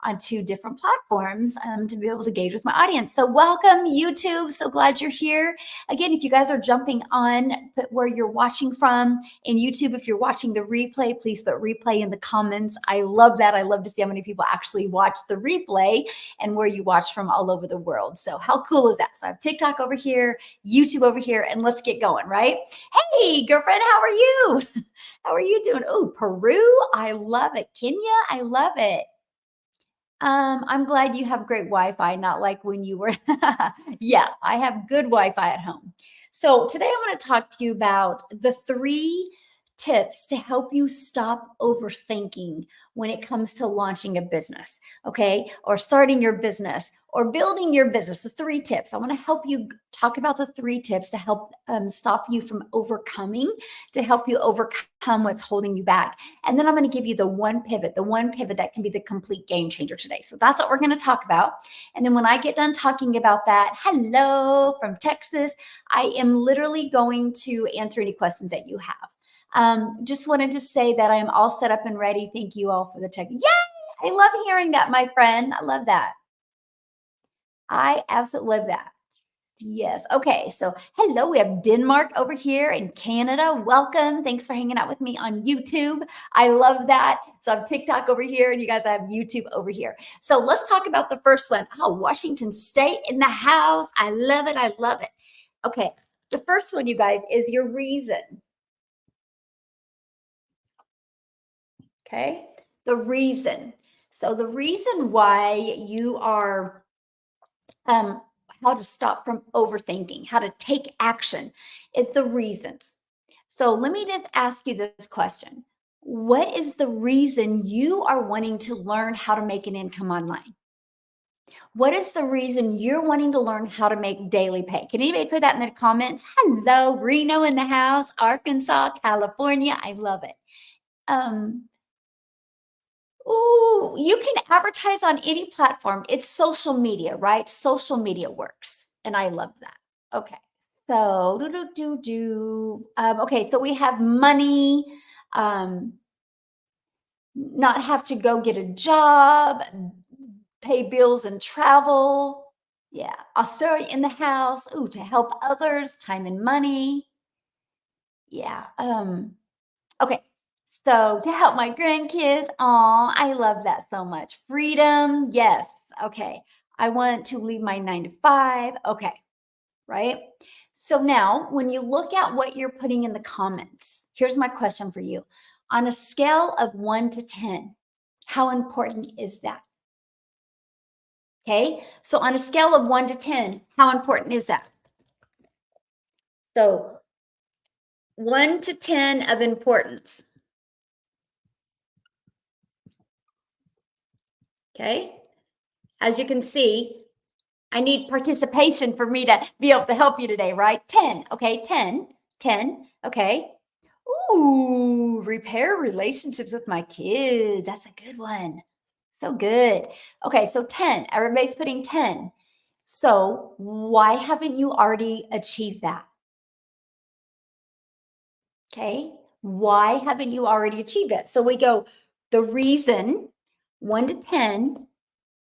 on 2 different platforms to be able to engage with my audience. So welcome, YouTube. So glad you're here. Again, if you guys are jumping on, put where you're watching from in YouTube. If you're watching the replay, please put replay in the comments. I love that. I love to see how many people actually watch the replay and where you watch from all over the world. So how cool is that? So I have TikTok over here, YouTube over here, and let's get going, right? Hey, girlfriend, how are you? How are you doing? Oh, Peru, I love it. Kenya, I love it. I'm glad you have great Wi-Fi, not like when you were. Yeah, I have good Wi-Fi at home. So today I want to talk to you about the 3 tips to help you stop overthinking when it comes to launching a business, okay? Or starting your business or building your business. So 3 tips. I want to help you talk about the 3 tips to help stop you from overcoming, to help you overcome what's holding you back. And then I'm going to give you the one pivot that can be the complete game changer today. So that's what we're going to talk about. And then when I get done talking about that, hello from Texas, I am literally going to answer any questions that you have. Just wanted to say that I am all set up and ready. Thank you all for the check. Yay! I love hearing that, my friend. I love that. I absolutely love that. Yes. Okay. So hello, we have Denmark over here in Canada. Welcome. Thanks for hanging out with me on YouTube. I love that. So I have TikTok over here and you guys have YouTube over here. So let's talk about the first one. Oh, Washington State in the house. I love it. I love it. Okay. The first one, you guys, is your reason. Okay. The reason. So the reason why you are, how to stop from overthinking, how to take action is the reason. So let me just ask you this question. What is the reason you are wanting to learn how to make an income online? What is the reason you're wanting to learn how to make daily pay? Can anybody put that in the comments? Hello, Reno in the house, Arkansas, California. I love it. Oh, you can advertise on any platform. It's social media, right? Social media works. And I love that. Okay. So, okay. So we have money, not have to go get a job, pay bills and travel. Yeah. Australia in the house. Ooh, to help others, time and money. Yeah. Okay. So to help my grandkids, I love that so much. Freedom, yes. Okay. I want to leave my 9 to 5. Okay. Right. So now when you look at what you're putting in the comments, here's my question for you. On a scale of 1 to 10, how important is that? Okay. So on a scale of 1 to 10, how important is that? So 1 to 10 of importance. Okay. As you can see, I need participation for me to be able to help you today, right? 10. Okay. 10. 10. Okay. Ooh, repair relationships with my kids. That's a good one. So good. Okay. So 10. Everybody's putting 10. So why haven't you already achieved that? Okay. Why haven't you already achieved it? So we go the reason 1 to 10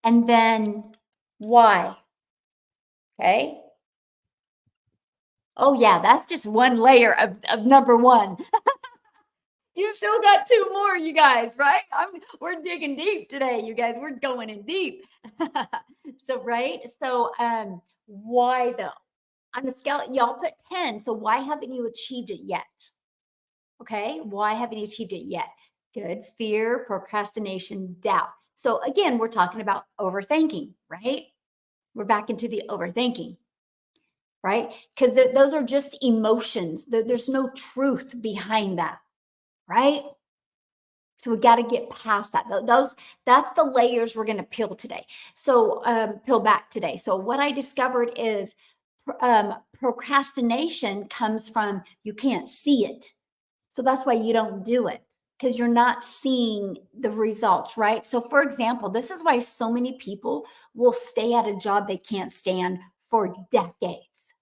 and then why? Okay. Oh yeah, that's just one layer of number 1. You still got 2 more, you guys, right? We're digging deep today, you guys. We're going in deep. So, right? So, why though? On a scale, y'all put 10. So why haven't you achieved it yet? Okay. Why haven't you achieved it yet? Good. Fear, procrastination, doubt. So again, we're talking about overthinking, right? We're back into the overthinking, right? Because those are just emotions. There's no truth behind that, right? So we got to get past that. That's the layers we're going to peel today. So peel back today. So what I discovered is procrastination comes from you can't see it. So that's why you don't do it, because you're not seeing the results, right? So for example, this is why so many people will stay at a job they can't stand for decades,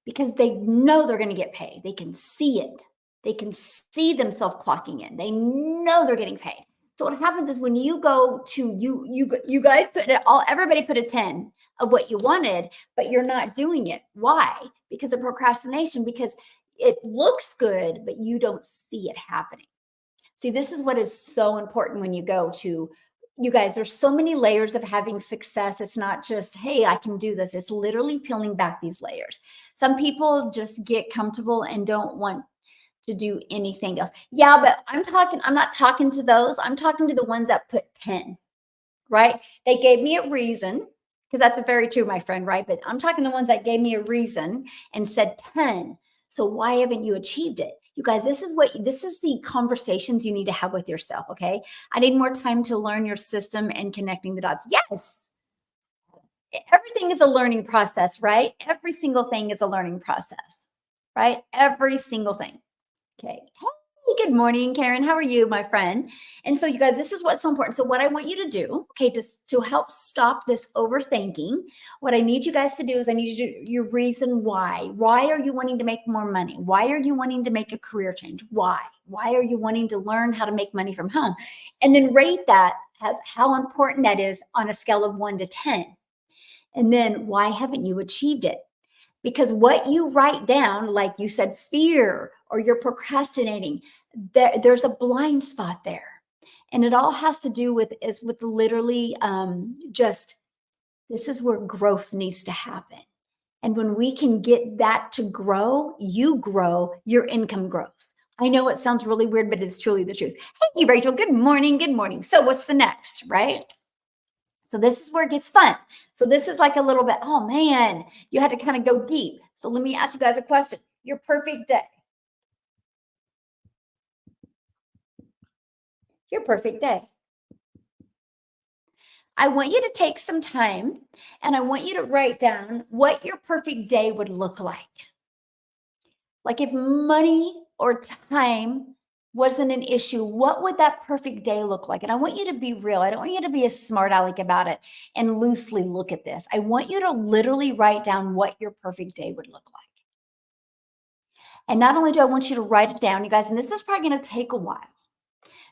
because they know they're going to get paid. They can see it. They can see themselves clocking in. They know they're getting paid. So what happens is when you go to you guys put it all, everybody put a 10 of what you wanted, but you're not doing it. Why? Because of procrastination, because it looks good, but you don't see it happening. See, this is what is so important when you go to, you guys, there's so many layers of having success. It's not just, hey, I can do this. It's literally peeling back these layers. Some people just get comfortable and don't want to do anything else. Yeah, but I'm not talking to those. I'm talking to the ones that put 10, right? They gave me a reason, because that's a very true, my friend, right? But I'm talking the ones that gave me a reason and said 10. So why haven't you achieved it? You guys, this is the conversations you need to have with yourself, okay? I need more time to learn your system and connecting the dots. Yes. Everything is a learning process, right? Every single thing is a learning process, right? Every single thing. Okay. Hey, good morning, Karen. How are you, my friend? And so, you guys, this is what's so important. So, what I want you to do, okay, just to help stop this overthinking, what I need you guys to do is I need you to do your reason why. Why are you wanting to make more money? Why are you wanting to make a career change? Why? Why are you wanting to learn how to make money from home? And then rate that, how important that is on a scale of 1 to 10. And then why haven't you achieved it? Because what you write down, like you said, fear, or you're procrastinating, there's a blind spot there. And it all has to do with literally just, this is where growth needs to happen. And when we can get that to grow, your income grows. I know it sounds really weird, but it's truly the truth. Hey, Rachel, good morning. Good morning. So what's the next, right? So this is where it gets fun. So this is like a little bit, oh man, you had to kind of go deep. So let me ask you guys a question. Your perfect day. Your perfect day. I want you to take some time and I want you to write down what your perfect day would look like. Like if money or time wasn't an issue, what would that perfect day look like? And I want you to be real. I don't want you to be a smart aleck about it and loosely look at this. I want you to literally write down what your perfect day would look like. And not only do I want you to write it down, you guys, and this is probably going to take a while.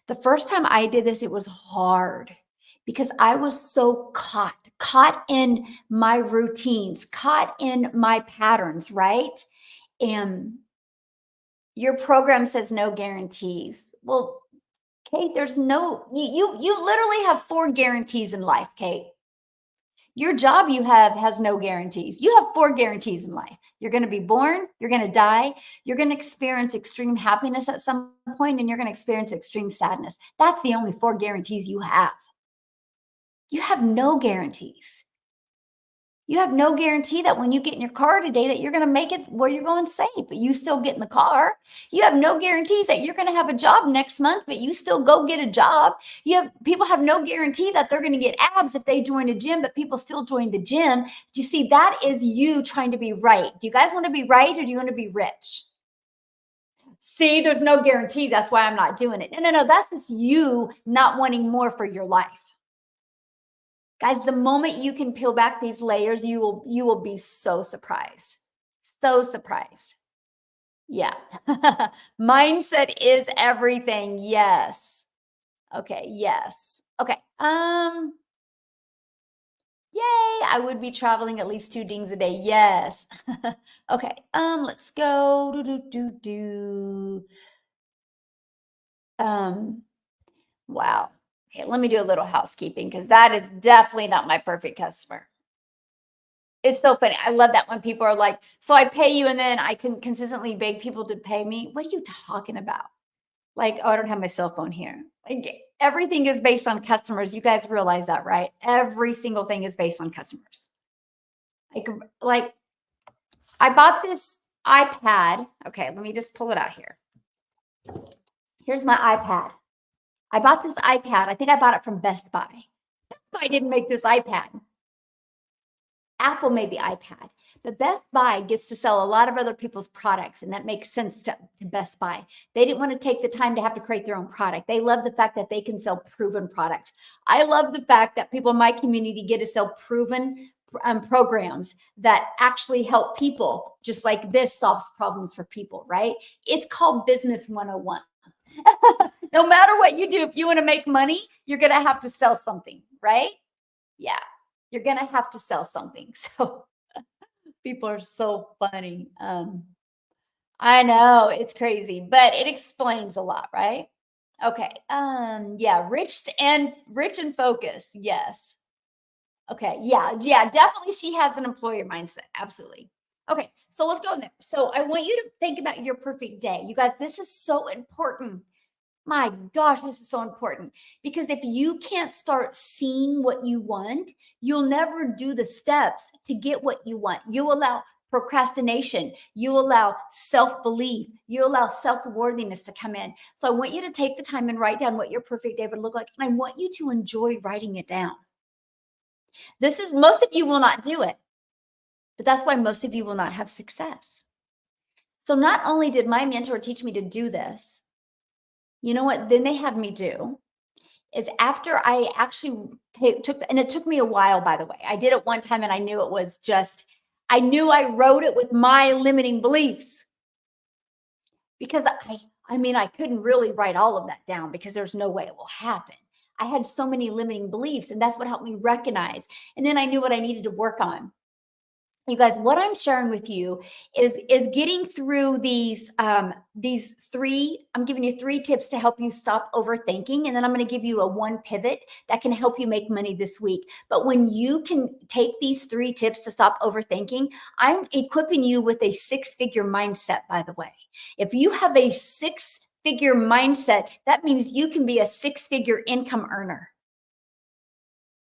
The first time I did this, it was hard because I was so caught in my routines, caught in my patterns, right? And your program says no guarantees. Well, Kate, there's no, you literally have 4 guarantees in life, Kate. Your job you have has no guarantees. You have 4 guarantees in life. You're going to be born, you're going to die, you're going to experience extreme happiness at some point, and you're going to experience extreme sadness. That's the only 4 guarantees you have. You have no guarantees. You have no guarantee that when you get in your car today that you're going to make it where you're going safe, but you still get in the car. You have no guarantees that you're going to have a job next month, but you still go get a job. People have no guarantee that they're going to get abs if they join a gym, but people still join the gym. Do you see, that is you trying to be right. Do you guys want to be right or do you want to be rich? See, there's no guarantees. That's why I'm not doing it. No. That's just you not wanting more for your life. Guys, the moment you can peel back these layers, you will be so surprised. So surprised. Yeah. Mindset is everything. Yes. Okay, yes. Okay. Yay, I would be traveling at least 2 dings a day. Yes. Okay. Let's go. Wow. Okay, let me do a little housekeeping because that is definitely not my perfect customer. It's so funny. I love that when people are like, so I pay you and then I can consistently beg people to pay me. What are you talking about? Like, oh, I don't have my cell phone here. Like, everything is based on customers. You guys realize that, right? Every single thing is based on customers. Like I bought this iPad. Okay, let me just pull it out here. Here's my iPad. I bought this iPad. I think I bought it from Best Buy. Best Buy didn't make this iPad. Apple made the iPad. But Best Buy gets to sell a lot of other people's products, and that makes sense to Best Buy. They didn't want to take the time to have to create their own product. They love the fact that they can sell proven products. I love the fact that people in my community get to sell proven programs that actually help people, just like this solves problems for people, right? It's called Business 101. No matter what you do, if you want to make money, you're going to have to sell something, right? Yeah, you're going to have to sell something. So people are so funny. I know it's crazy, but it explains a lot, right? Okay. Yeah, rich and focused. Yes. Okay. Yeah. Yeah. Definitely she has an employer mindset. Absolutely. Okay. So let's go in there. So I want you to think about your perfect day. You guys, this is so important. My gosh, this is so important because if you can't start seeing what you want, you'll never do the steps to get what you want. You allow procrastination, you allow self belief, you allow self worthiness to come in. So I want you to take the time and write down what your perfect day would look like. And I want you to enjoy writing it down. This is most of you will not do it, but that's why most of you will not have success. So not only did my mentor teach me to do this, you know what? Then they had me do is after I actually took, and it took me a while, by the way. I did it one time and I knew it was just, I knew I wrote it with my limiting beliefs because I mean, I couldn't really write all of that down because there's no way it will happen. I had so many limiting beliefs, and that's what helped me recognize. And then I knew what I needed to work on. You guys, what I'm sharing with you is getting through these three. I'm giving you three tips to help you stop overthinking, and then I'm going to give you a one pivot that can help you make money this week. But when you can take these three tips to stop overthinking, I'm equipping you with a six-figure mindset. By the way, if you have a six-figure mindset, that means you can be a six-figure income earner.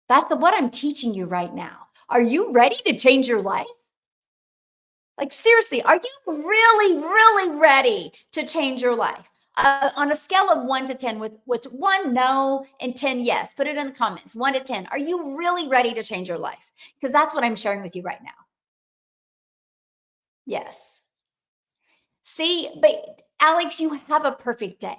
That's what I'm teaching you right now. Are you ready to change your life? Like, seriously, are you really, really ready to change your life? On a scale of 1 to 10, with one no and 10 yes, put it in the comments. 1 to 10. Are you really ready to change your life? Because that's what I'm sharing with you right now. Yes. See, but Alex, you have a perfect day.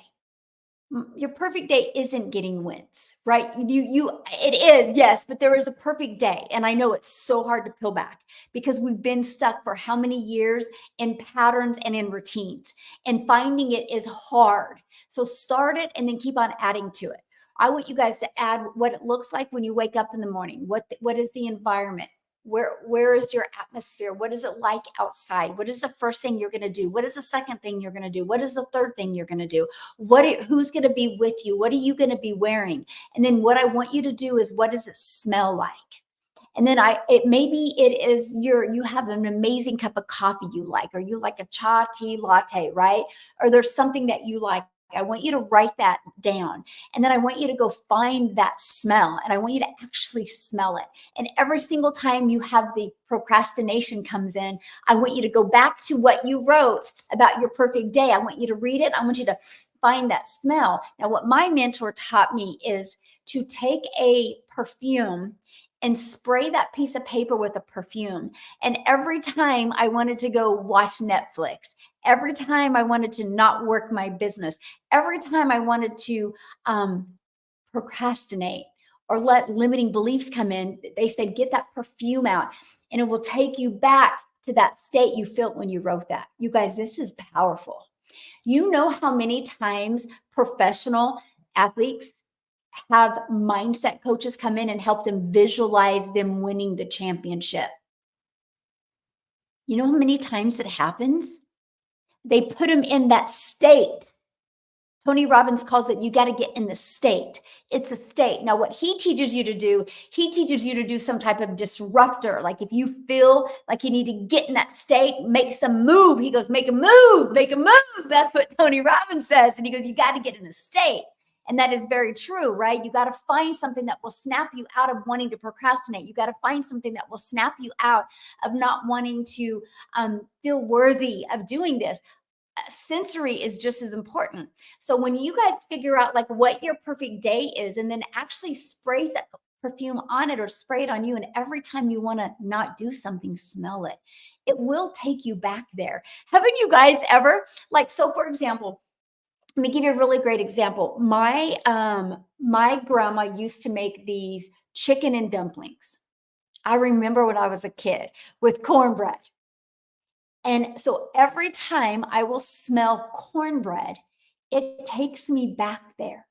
Your perfect day isn't getting wins, right? It is, yes, but there is a perfect day. And I know it's so hard to peel back because we've been stuck for how many years in patterns and in routines, and finding it is hard. So start it and then keep on adding to it. I want you guys to add what it looks like when you wake up in the morning. What is the environment? Where is your atmosphere? What is it like outside? What is the first thing you're going to do? What is the second thing you're going to do? What is the third thing you're going to do? Who's going to be with you? What are you going to be wearing? And then what I want you to do is, what does it smell like? And then maybe it is you have an amazing cup of coffee you like, or you like a chai tea latte, right? Or there's something that you like. I want you to write that down. And then I want you to go find that smell, and I want you to actually smell it. And every single time you have the procrastination comes in, I want you to go back to what you wrote about your perfect day. I want you to read it. I want you to find that smell. Now, what my mentor taught me is to take a perfume and spray that piece of paper with a perfume. And every time I wanted to go watch Netflix, every time I wanted to not work my business, every time I wanted to procrastinate or let limiting beliefs come in, they said, get that perfume out and it will take you back to that state you felt when you wrote that. You guys, this is powerful. You know how many times professional athletes have mindset coaches come in and help them visualize them winning the championship? You know how many times it happens? They put them in that state. Tony Robbins calls it, you got to get in the state. It's a state. Now, what he teaches you to do, he teaches you to do some type of disruptor. Like if you feel like you need to get in that state, make some move. He goes, make a move, make a move. That's what Tony Robbins says. And he goes, you got to get in a state. And that is very true, right? You got to find something that will snap you out of wanting to procrastinate. You got to find something that will snap you out of not wanting to feel worthy of doing this. Sensory is just as important. So when you guys figure out like what your perfect day is, and then actually spray that perfume on it or spray it on you, and every time you want to not do something, smell it. It will take you back there. Haven't you guys ever, like, so for example, let me give you a really great example. My grandma used to make these chicken and dumplings. I remember when I was a kid with cornbread. And so every time I will smell cornbread, It takes me back there.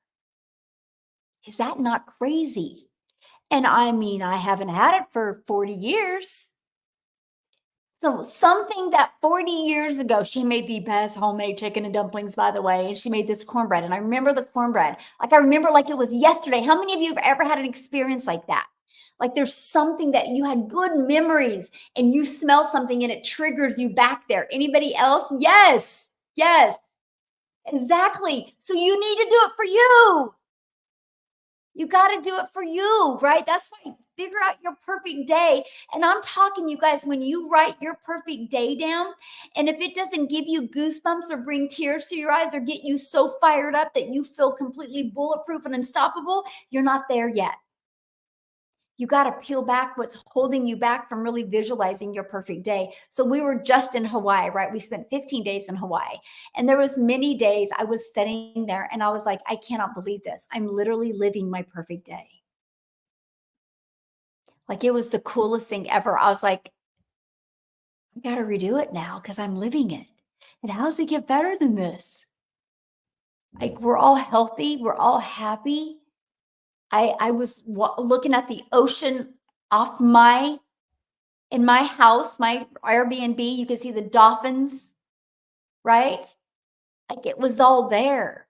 Is that not crazy? And I mean, I haven't had it for 40 years. So something that 40 years ago, she made the best homemade chicken and dumplings, by the way, and she made this cornbread, and I remember the cornbread. Like, I remember like it was yesterday. How many of you have ever had an experience like that? Like, there's something that you had good memories and you smell something and it triggers you back there. Anybody else? Yes. Yes. Exactly. So you need to do it for you. You got to do it for you, right? That's why figure out your perfect day. And I'm talking, you guys, when you write your perfect day down, and if it doesn't give you goosebumps or bring tears to your eyes or get you so fired up that you feel completely bulletproof and unstoppable, you're not there yet. You got to peel back what's holding you back from really visualizing your perfect day. So we were just in Hawaii, right? We spent 15 days in Hawaii. And there was many days I was sitting there and I was like, I cannot believe this. I'm literally living my perfect day. Like, it was the coolest thing ever. I was like, I got to redo it now because I'm living it. And how does it get better than this? Like, we're all healthy, we're all happy. I was looking at the ocean off my in my house, my Airbnb. You can see the dolphins, right? Like, it was all there.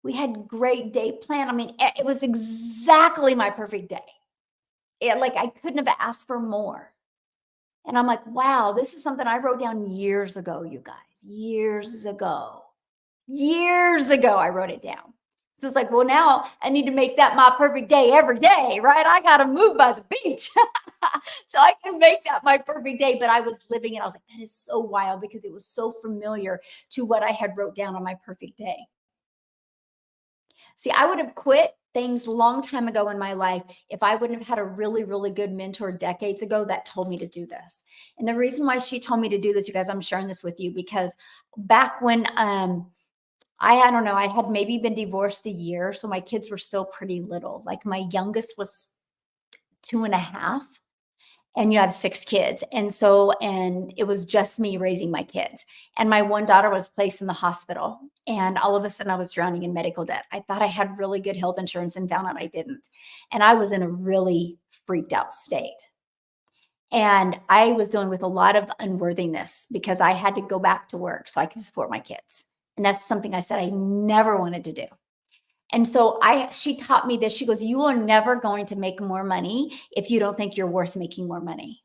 We had great day plan. I mean, it was exactly my perfect day. Like, I couldn't have asked for more. And I'm like, wow, this is something I wrote down years ago, you guys. Years ago. Years ago, I wrote it down. So it's like, well, now I need to make that my perfect day every day, right? I got to move by the beach. So I can make that my perfect day. But I was living it. I was like, that is so wild because it was so familiar to what I had wrote down on my perfect day. See, I would have quit things a long time ago in my life if I wouldn't have had a really, really good mentor decades ago that told me to do this. And the reason why she told me to do this, you guys, I'm sharing this with you because back when I don't know, I had maybe been divorced a year, so my kids were still pretty little. Like, my youngest was 2.5, and you have 6 kids. And it was just me raising my kids. And my one daughter was placed in the hospital. And all of a sudden I was drowning in medical debt. I thought I had really good health insurance and found out I didn't. And I was in a really freaked out state. And I was dealing with a lot of unworthiness because I had to go back to work so I could support my kids. And that's something I said I never wanted to do. And so she taught me this. She goes, you are never going to make more money if you don't think you're worth making more money.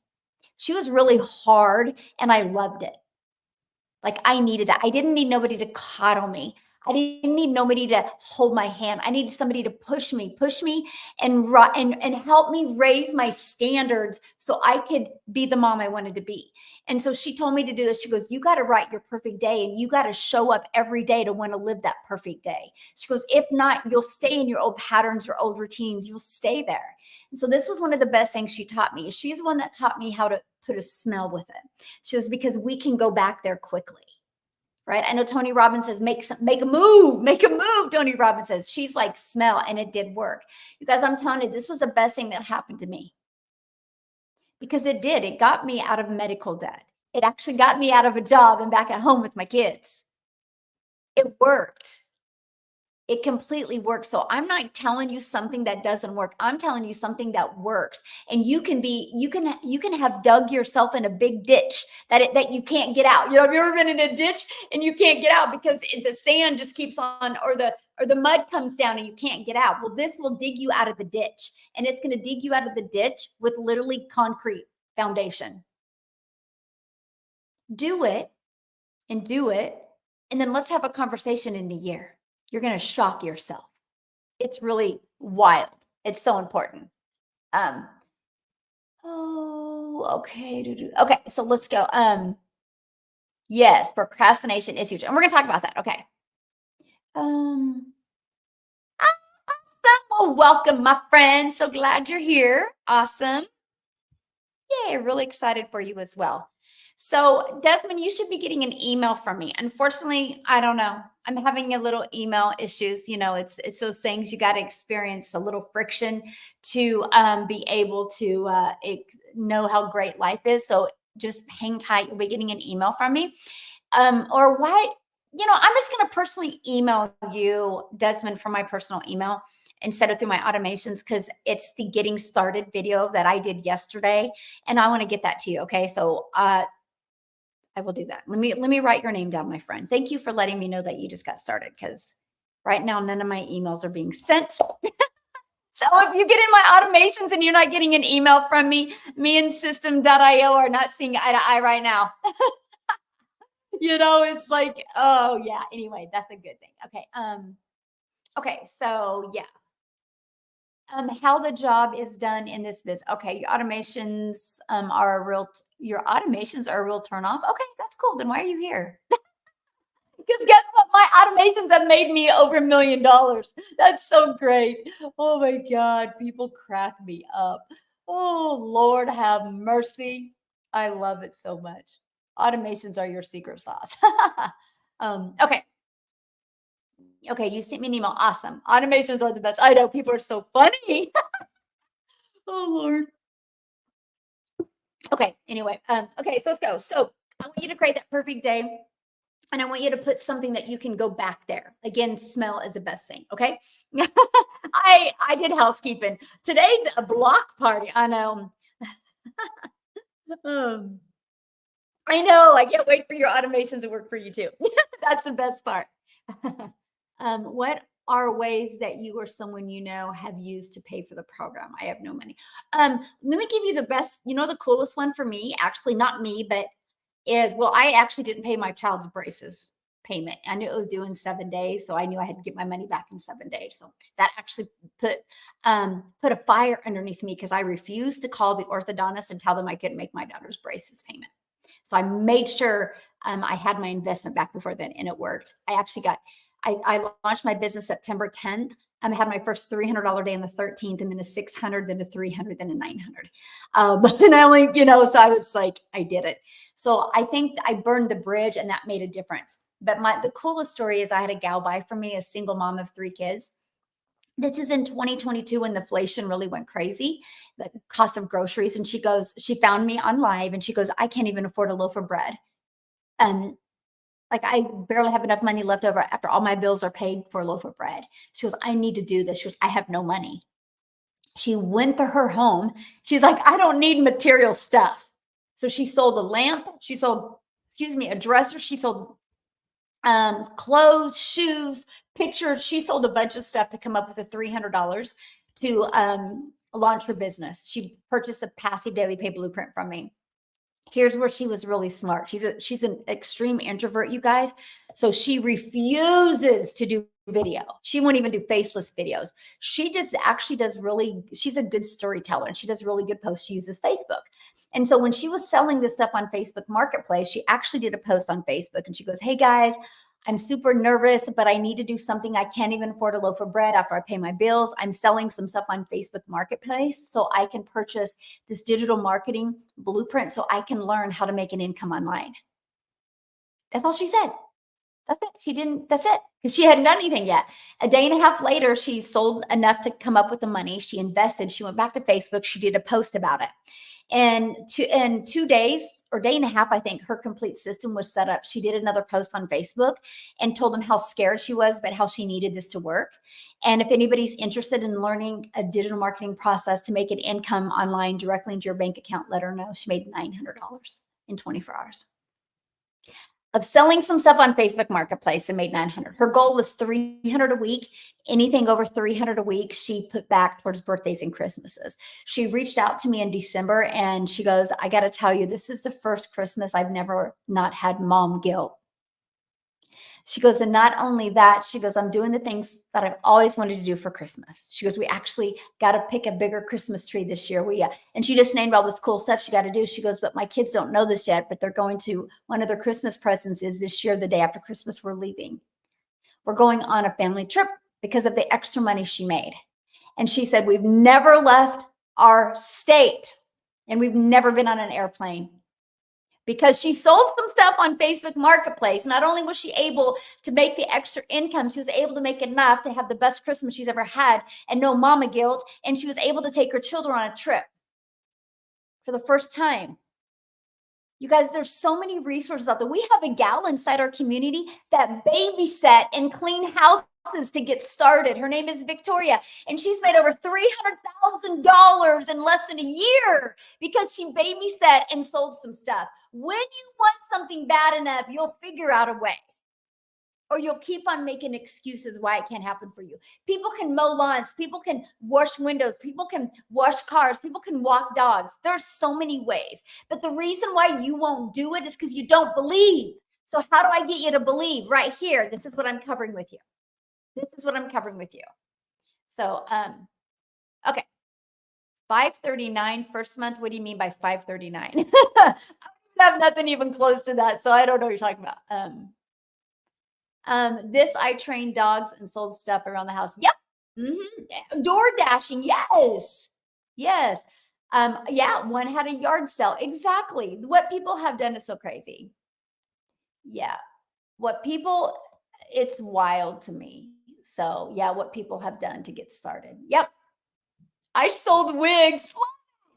She was really hard and I loved it. Like, I needed that. I didn't need nobody to coddle me. I didn't need nobody to hold my hand. I needed somebody to push me and help me raise my standards so I could be the mom I wanted to be. And so she told me to do this. She goes, you got to write your perfect day and you got to show up every day to want to live that perfect day. She goes, if not, you'll stay in your old patterns, your old routines. You'll stay there. And so this was one of the best things she taught me. She's the one that taught me how to put a smell with it. She goes, because we can go back there quickly. Right. I know Tony Robbins says, make a move. Tony Robbins says, she's like, smell. And it did work. You guys, I'm telling you, this was the best thing that happened to me because it did. It got me out of medical debt. It actually got me out of a job and back at home with my kids. It worked. It completely works. So I'm not telling you something that doesn't work. I'm telling you something that works. And you can have dug yourself in a big ditch that you can't get out. You know, have you ever been in a ditch and you can't get out because the sand just keeps on, or the mud comes down and you can't get out? Well, this will dig you out of the ditch, and it's going to dig you out of the ditch with literally concrete foundation. Do it and do it. And then let's have a conversation in a year. You're going to shock yourself. It's really wild. It's so important. Um, okay. Okay, so let's go. Yes, procrastination is huge. And we're gonna talk about that. Okay. Um, awesome. Well, welcome, my friend. So glad you're here. Awesome. Yay, really excited for you as well. So, Desmond, you should be getting an email from me. Unfortunately, I don't know. I'm having a little email issues. You know, it's those things you got to experience a little friction to be able to know how great life is. So just hang tight. You'll be getting an email from me. Or what? I'm just going to personally email you, Desmond, from my personal email instead of through my automations because it's the getting started video that I did yesterday, and I want to get that to you. Okay, so I will do that. Let me write your name down, my friend. Thank you for letting me know that you just got started because right now none of my emails are being sent. So if you get in my automations and you're not getting an email from me and system.io are not seeing eye to eye right now. It's like, oh yeah. Anyway, that's a good thing. Okay. Okay, so yeah. How the job is done in this business. Okay, your automations are a real turn off. Okay, that's cool. Then why are you here? Because guess what? My automations have made me over $1 million. That's so great. Oh my God, people crack me up. Oh Lord, have mercy. I love it so much. Automations are your secret sauce. Okay. Okay, you sent me an email. Awesome. Automations are the best. I know people are so funny. Oh Lord. Okay. Anyway, okay, so let's go. So I want you to create that perfect day. And I want you to put something that you can go back there. Again, smell is the best thing. Okay. I did housekeeping. Today's a block party. I know. Um, I know. I can't wait for your automations to work for you too. That's the best part. What are ways that you or someone have used to pay for the program? I have no money. Let me give you the best, the coolest one for me, actually, not me, but I actually didn't pay my child's braces payment. I knew it was due in 7 days, so I knew I had to get my money back in 7 days. So that actually put a fire underneath me because I refused to call the orthodontist and tell them I couldn't make my daughter's braces payment. So I made sure I had my investment back before then, and it worked. I launched my business September 10th. I had my first $300 day on the 13th, and then a 600, then a 300, then a 900. And I only, so I was like, I did it. So I think I burned the bridge, and that made a difference. But the coolest story is I had a gal buy from me, a single mom of 3 kids. This is in 2022 when the inflation really went crazy, the cost of groceries. And she found me on live and she goes, I can't even afford a loaf of bread. And like I barely have enough money left over after all my bills are paid for a loaf of bread. She goes, I need to do this. She goes, I have no money. She went to her home. She's like, I don't need material stuff. So she sold a lamp. She sold, a dresser. She sold clothes, shoes, pictures. She sold a bunch of stuff to come up with the $300 to launch her business. She purchased a passive daily pay blueprint from me. Here's where she was really smart. She's an extreme introvert, you guys. So she refuses to do video. She won't even do faceless videos. She just actually she's a good storyteller and she does really good posts. She uses Facebook. And so when she was selling this stuff on Facebook Marketplace, she actually did a post on Facebook and she goes, hey guys, I'm super nervous, but I need to do something. I can't even afford a loaf of bread after I pay my bills. I'm selling some stuff on Facebook Marketplace so I can purchase this digital marketing blueprint so I can learn how to make an income online. That's all she said. That's it. That's it. Because she hadn't done anything yet. A day and a half later, she sold enough to come up with the money. She invested. She went back to Facebook. She did a post about it. And in 2 days or day and a half, I think her complete system was set up. She did another post on Facebook and told them how scared she was, but how she needed this to work. And if anybody's interested in learning a digital marketing process to make an income online directly into your bank account, let her know. She made $900 in 24 hours of selling some stuff on Facebook Marketplace and made 900. Her goal was 300 a week. Anything over 300 a week, she put back towards birthdays and Christmases. She reached out to me in December and she goes, I got to tell you, this is the first Christmas I've never not had mom guilt. She goes, and not only that, she goes, I'm doing the things that I've always wanted to do for Christmas. She goes, we actually got to pick a bigger Christmas tree this year. And she just named all this cool stuff she got to do. She goes, but my kids don't know this yet, but they're going to, one of their Christmas presents is this year, the day after Christmas, we're leaving. We're going on a family trip because of the extra money she made. And she said, we've never left our state and we've never been on an airplane. Because she sold some stuff on Facebook Marketplace. Not only was she able to make the extra income, she was able to make enough to have the best Christmas she's ever had and no mama guilt. And she was able to take her children on a trip for the first time. You guys, there's so many resources out there. We have a gal inside our community that babysat and clean houses to get started. Her name is Victoria, and she's made over $300,000 in less than a year because she babysat and sold some stuff. When you want something bad enough, you'll figure out a way. Or you'll keep on making excuses why it can't happen for you. People can mow lawns. People can wash windows. People can wash cars. People can walk dogs. There's so many ways. But the reason why you won't do it is because you don't believe. So how do I get you to believe? Right here. This is what I'm covering with you. This is what I'm covering with you. So, okay. 539 first month. What do you mean by 539? I have nothing even close to that. So I don't know what you're talking about. This I trained dogs and sold stuff around the house. Yep. Door dashing. Yes. Yes. Yeah, one had a yard sale. Exactly. What people have done is so crazy. Yeah. It's wild to me. So yeah, what people have done to get started. Yep. I sold wigs.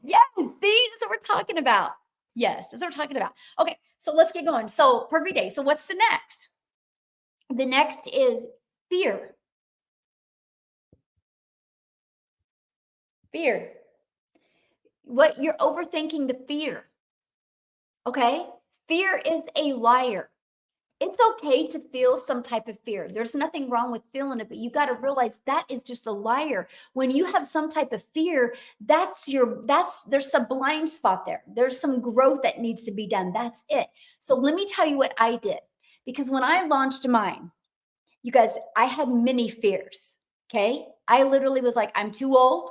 Yes. See, that's what we're talking about. Yes, that's what we're talking about. Okay, so let's get going. So perfect day. So what's the next? The next is fear. Fear. What you're overthinking the fear. Okay? Fear is a liar. It's okay to feel some type of fear. There's nothing wrong with feeling it, but you got to realize that is just a liar. When you have some type of fear, there's a blind spot there. There's some growth that needs to be done. That's it. So let me tell you what I did. Because when I launched mine, you guys, I had many fears. Okay. I literally was like, I'm too old.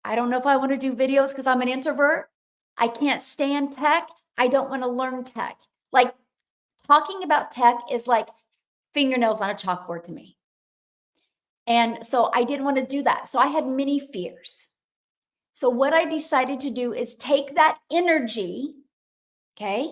I don't know if I want to do videos because I'm an introvert. I can't stand tech. I don't want to learn tech. Like talking about tech is like fingernails on a chalkboard to me. And so I didn't want to do that. So I had many fears. So what I decided to do is take that energy, okay?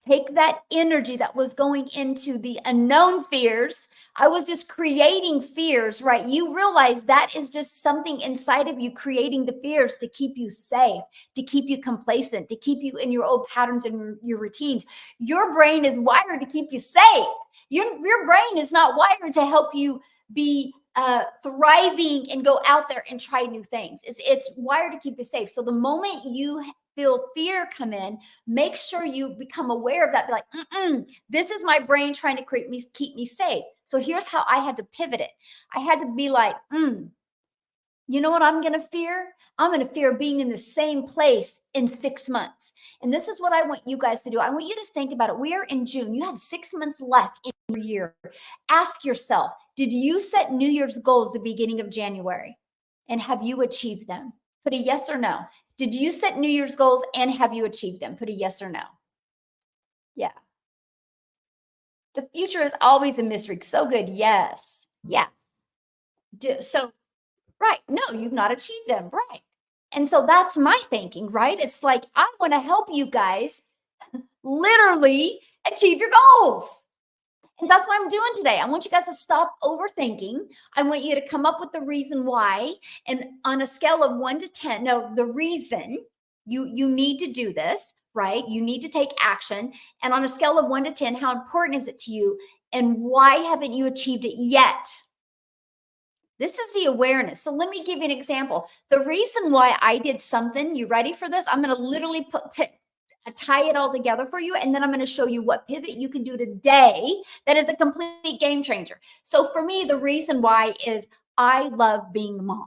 Take that energy that was going into the unknown fears. I was just creating fears, right? You realize that is just something inside of you creating the fears to keep you safe, to keep you complacent, to keep you in your old patterns and your routines. Your brain is wired to keep you safe. Your brain is not wired to help you be thriving and go out there and try new things. It's wired to keep you safe. So the moment you feel fear come in, make sure you become aware of that. Be like, this is my brain trying to keep me safe. So here's how I had to pivot it. I had to be like, you know what I'm going to fear? I'm going to fear being in the same place in 6 months. And this is what I want you guys to do. I want you to think about it. We are in June. You have 6 months left in your year. Ask yourself, did you set New Year's goals at the beginning of January? And have you achieved them? Put a yes or no. Did you set New Year's goals and have you achieved them? Put a yes or no. Yeah. The future is always a mystery. So good. Yes. Yeah. Right. No, you've not achieved them. Right. And so that's my thinking, right? It's like, I want to help you guys literally achieve your goals. And that's what I'm doing today. I want you guys to stop overthinking. I want you to come up with the reason why. And on a scale of 1 to 10, no, the reason you need to do this, right? You need to take action. And on a scale of 1 to 10, how important is it to you? And why haven't you achieved it yet? This is the awareness. So let me give you an example. The reason why I did something, you ready for this? I'm going to literally tie it all together for you. And then I'm going to show you what pivot you can do today that is a complete game changer. So for me, the reason why is I love being a mom.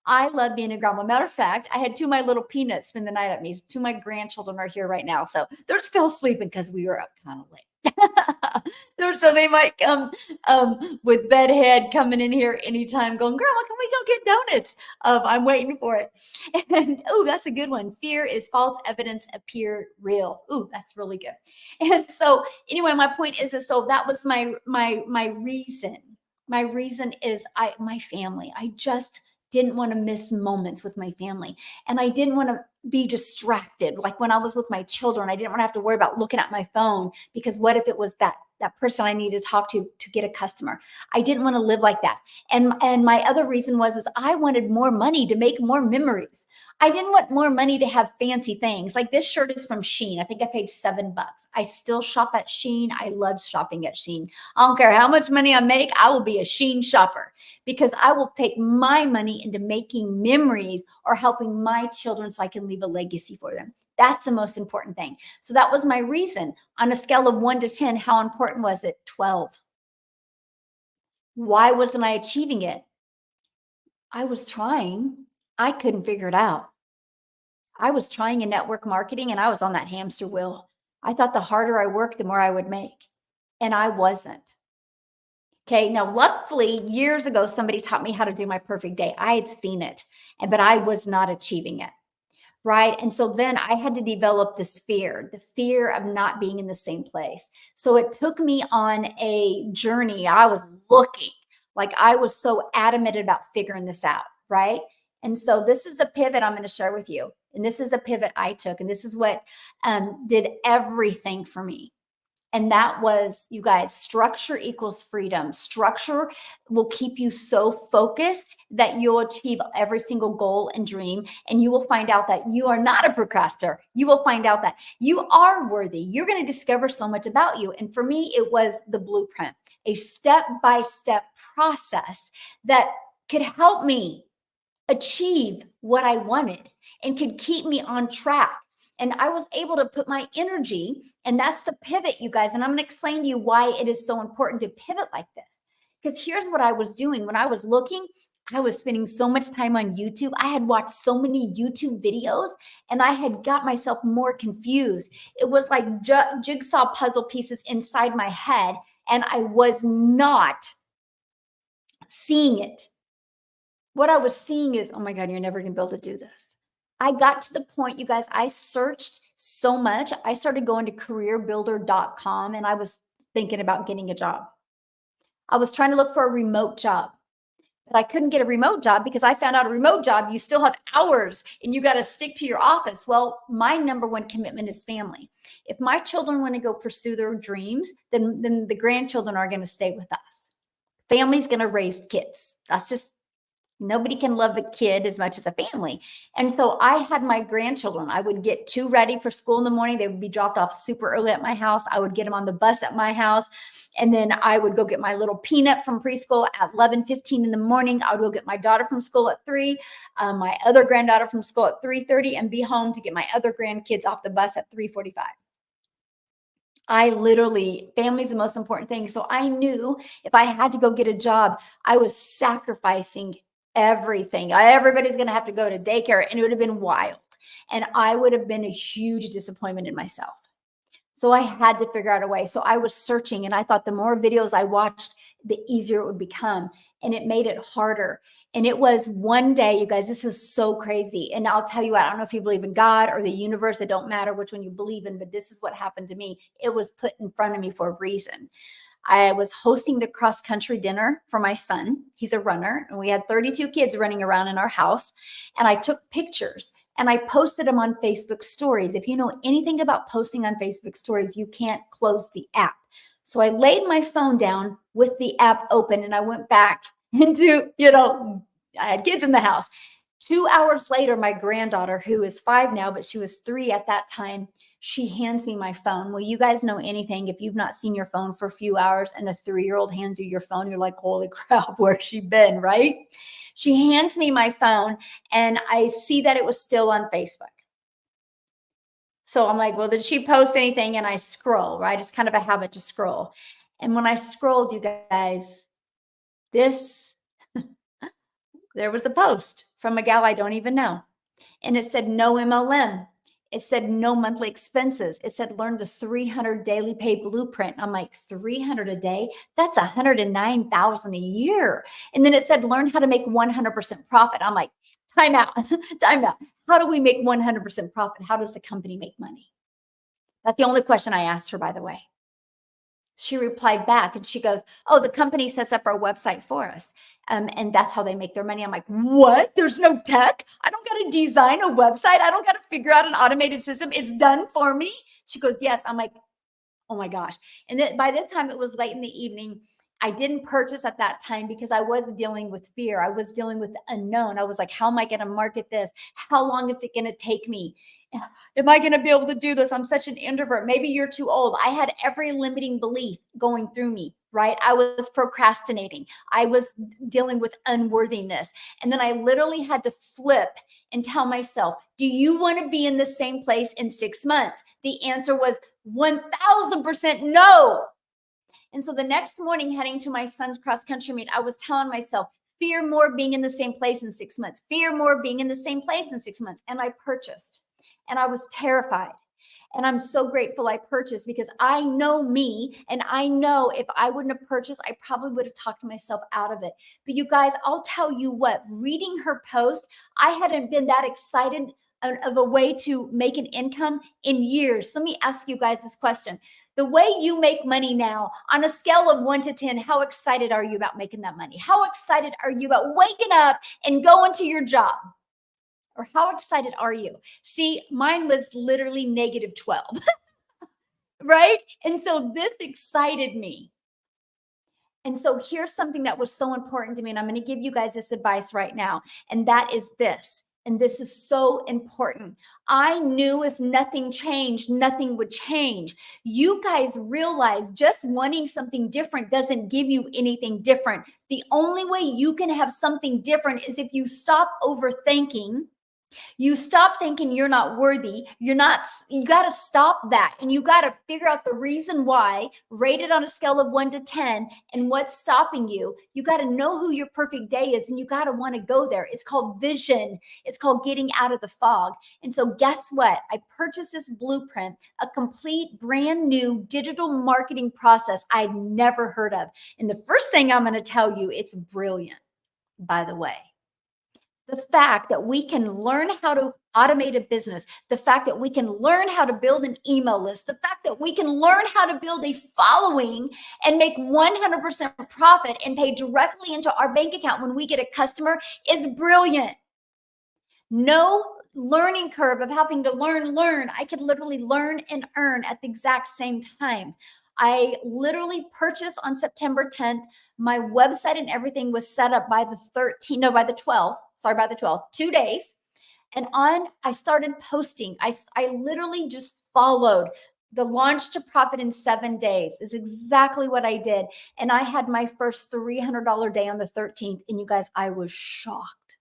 I love being a grandma. Matter of fact, I had 2 of my little peanuts spend the night at me. 2 of my grandchildren are here right now. So they're still sleeping because we were up kind of late. So they might come with bedhead coming in here anytime going, Grandma, can we go get donuts? I'm waiting for it. And that's a good one. Fear is false evidence appear real. That's really good. And so anyway, my point is so that was my reason. My reason is my family. I just didn't want to miss moments with my family. And I didn't want to be distracted. Like when I was with my children, I didn't want to have to worry about looking at my phone because what if it was that person I needed to talk to get a customer. I didn't want to live like that. And my other reason was I wanted more money to make more memories. I didn't want more money to have fancy things. Like this shirt is from Shein. I think I paid $7. I still shop at Shein. I love shopping at Shein. I don't care how much money I make. I will be a Shein shopper because I will take my money into making memories or helping my children so I can leave a legacy for them. That's the most important thing. So that was my reason. On a scale of 1 to 10, how important was it? 12. Why wasn't I achieving it? I was trying. I couldn't figure it out. I was trying in network marketing and I was on that hamster wheel. I thought the harder I worked, the more I would make. And I wasn't. Okay. Now, luckily, years ago, somebody taught me how to do my perfect day. I had seen it, but I was not achieving it. Right. And so then I had to develop this fear, the fear of not being in the same place. So it took me on a journey. I was looking like I was so adamant about figuring this out. Right. And so this is a pivot I'm going to share with you. And this is a pivot I took. And this is what did everything for me. And that was, you guys, structure equals freedom. Structure will keep you so focused that you'll achieve every single goal and dream. And you will find out that you are not a procrastinator. You will find out that you are worthy. You're going to discover so much about you. And for me, it was the blueprint, a step-by-step process that could help me achieve what I wanted and could keep me on track. And I was able to put my energy, and that's the pivot, you guys. And I'm going to explain to you why it is so important to pivot like this. Because here's what I was doing when I was looking. I was spending so much time on YouTube. I had watched so many YouTube videos and I had got myself more confused. It was like jigsaw puzzle pieces inside my head, and I was not seeing it. What I was seeing is, oh my God, you're never going to be able to do this. I got to the point, you guys, I searched so much. I started going to careerbuilder.com and I was thinking about getting a job. I was trying to look for a remote job, but I couldn't get a remote job because I found out a remote job, you still have hours and you got to stick to your office. Well, my number one commitment is family. If my children want to go pursue their dreams, then the grandchildren are going to stay with us. Family's going to raise kids. That's just, nobody can love a kid as much as a family. And so I had my grandchildren. I would get two ready for school in the morning. They would be dropped off super early at my house. I would get them on the bus at my house. And then I would go get my little Peanut from preschool at 11:15 in the morning. I would go get my daughter from school at 3, my other granddaughter from school at 3:30, and be home to get my other grandkids off the bus at 3:45. I literally, family is the most important thing. So I knew if I had to go get a job, I was sacrificing everything. Everybody's going to have to go to daycare, and it would have been wild. And I would have been a huge disappointment in myself. So I had to figure out a way. So I was searching, and I thought the more videos I watched, the easier it would become. And it made it harder. And it was one day, you guys, this is so crazy. And I'll tell you what, I don't know if you believe in God or the universe. It don't matter which one you believe in, but this is what happened to me. It was put in front of me for a reason. I was hosting the cross-country dinner for my son. He's a runner, and we had 32 kids running around in our house. And I took pictures and I posted them on Facebook stories. If you know anything about posting on Facebook stories, you can't close the app. So I laid my phone down with the app open, and I went back into, I had kids in the house. 2 hours later, my granddaughter, who is 5 now, but she was 3 at that time, she hands me my phone. Well, you guys know anything. If you've not seen your phone for a few hours and a 3-year-old hands you your phone, you're like, holy crap, where's she been, right? She hands me my phone, and I see that it was still on Facebook. So I'm like, well, did she post anything? And I scroll, right? It's kind of a habit to scroll. And when I scrolled, you guys, there was a post from a gal I don't even know. And it said, no MLM. It said no monthly expenses. It said learn the 300 daily pay blueprint. I'm like, 300 a day? That's 109,000 a year. And then it said learn how to make 100% profit. I'm like, time out, time out. How do we make 100% profit? How does the company make money? That's the only question I asked her, by the way. She replied back and she goes, oh, the company sets up our website for us. And that's how they make their money. I'm like, what? There's no tech? I don't got to design a website. I don't got to figure out an automated system. It's done for me. She goes, yes. I'm like, Oh my gosh. And then by this time, it was late in the evening. I didn't purchase at that time because I was dealing with fear. I was dealing with the unknown. I was like, how am I going to market this? How long is it going to take me? Am I going to be able to do this? I'm such an introvert. Maybe you're too old. I had every limiting belief going through me, right? I was procrastinating. I was dealing with unworthiness. And then I literally had to flip and tell myself, do you want to be in the same place in 6 months? The answer was 1000% no. And so the next morning, heading to my son's cross country meet, I was telling myself, fear more being in the same place in 6 months, fear more being in the same place in 6 months. And I purchased, and I was terrified. And I'm so grateful I purchased, because I know me, and I know if I wouldn't have purchased, I probably would have talked myself out of it. But you guys, I'll tell you what, reading her post, I hadn't been that excited of a way to make an income in years. So let me ask you guys this question. The way you make money now, on a scale of 1 to 10, how excited are you about making that money? How excited are you about waking up and going to your job? Or how excited are you? See, mine was literally negative 12, right? And so this excited me. And so here's something that was so important to me. And I'm going to give you guys this advice right now. And that is this. And this is so important. I knew if nothing changed, nothing would change. You guys realize just wanting something different doesn't give you anything different. The only way you can have something different is if you stop overthinking. You stop thinking you're not worthy. You got to stop that. And you got to figure out the reason why, rate it on a scale of 1 to 10, and what's stopping you. You got to know who your perfect day is, and you got to want to go there. It's called vision. It's called getting out of the fog. And so guess what? I purchased this blueprint, a complete brand new digital marketing process I'd never heard of. And the first thing I'm going to tell you, it's brilliant, by the way. The fact that we can learn how to automate a business, the fact that we can learn how to build an email list, the fact that we can learn how to build a following and make 100% profit and pay directly into our bank account when we get a customer is brilliant. No learning curve of having to learn. I could literally learn and earn at the exact same time. I literally purchased on September 10th. My website and everything was set up by the 12th. Sorry, by the 12th, 2 days. And I started posting. I literally just followed the launch to profit in 7 days is exactly what I did. And I had my first $300 day on the 13th. And you guys, I was shocked.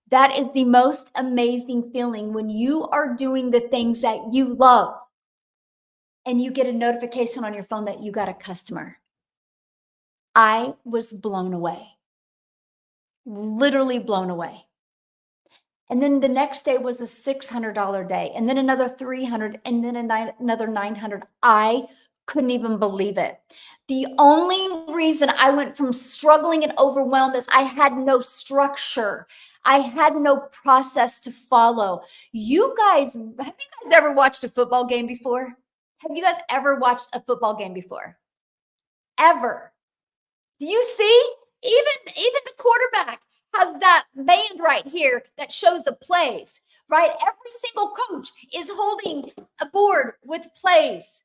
That is the most amazing feeling when you are doing the things that you love and you get a notification on your phone that you got a customer. I was blown away, literally blown away. And then the next day was a $600 day, and then another 300, and then another 900. I couldn't even believe it. The only reason I went from struggling and overwhelmed is I had no structure. I had no process to follow. Have you guys ever watched a football game before? Have you guys ever watched a football game before? Ever? Do you see? Even the quarterback has that band right here that shows the plays, right? Every single coach is holding a board with plays.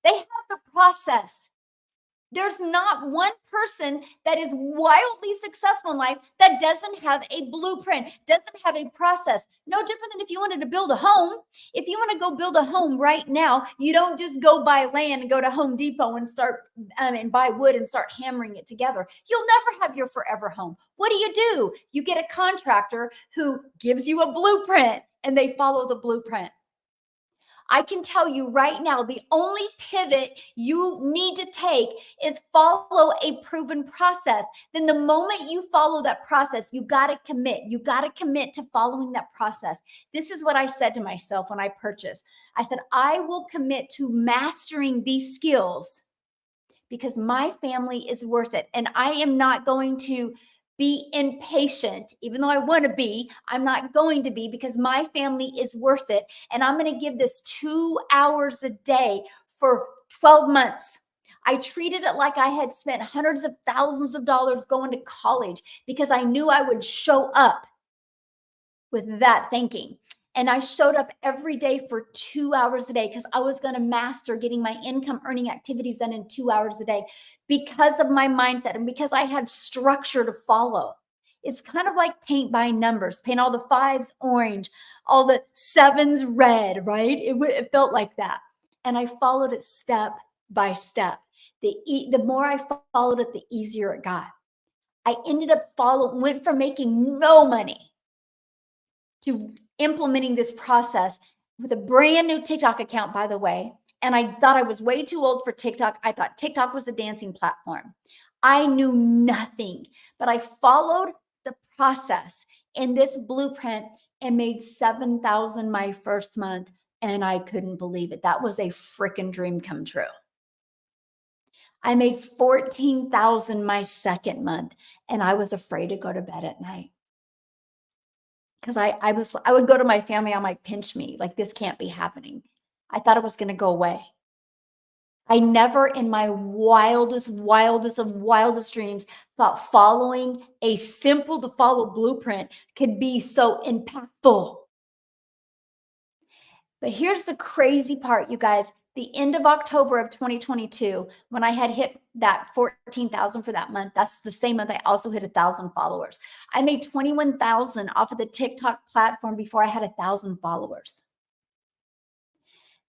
They have the process. There's not one person that is wildly successful in life that doesn't have a blueprint, doesn't have a process. No different than if you wanted to build a home. If you want to go build a home right now, you don't just go buy land and go to Home Depot and start and buy wood and start hammering it together. You'll never have your forever home. What do? You get a contractor who gives you a blueprint and they follow the blueprint. I can tell you right now, the only pivot you need to take is follow a proven process. Then the moment you follow that process, you got to commit. You got to commit to following that process. This is what I said to myself when I purchased. I said, I will commit to mastering these skills because my family is worth it. And I am not going to be impatient, even though I want to be. I'm not going to be because my family is worth it. And I'm going to give this 2 hours a day for 12 months. I treated it like I had spent hundreds of thousands of dollars going to college because I knew I would show up with that thinking. And I showed up every day for 2 hours a day because I was going to master getting my income earning activities done in 2 hours a day because of my mindset and because I had structure to follow. It's kind of like paint by numbers, paint all the fives orange, all the sevens red, right? It felt like that. And I followed it step by step. The more I followed it, the easier it got. I ended up went from making no money to implementing this process with a brand new TikTok account, by the way. And I thought I was way too old for TikTok. I thought TikTok was a dancing platform. I knew nothing, but I followed the process in this blueprint and made 7,000 my first month. And I couldn't believe it. That was a freaking dream come true. I made 14,000 my second month, and I was afraid to go to bed at night. Because I would go to my family, I'm like, pinch me, like this can't be happening. I thought it was gonna go away. I never in my wildest dreams thought following a simple to follow blueprint could be so impactful. But here's the crazy part, you guys. The end of October of 2022, when I had hit that 14,000 for that month, that's the same month I also hit 1,000 followers. I made 21,000 off of the TikTok platform before I had 1,000 followers.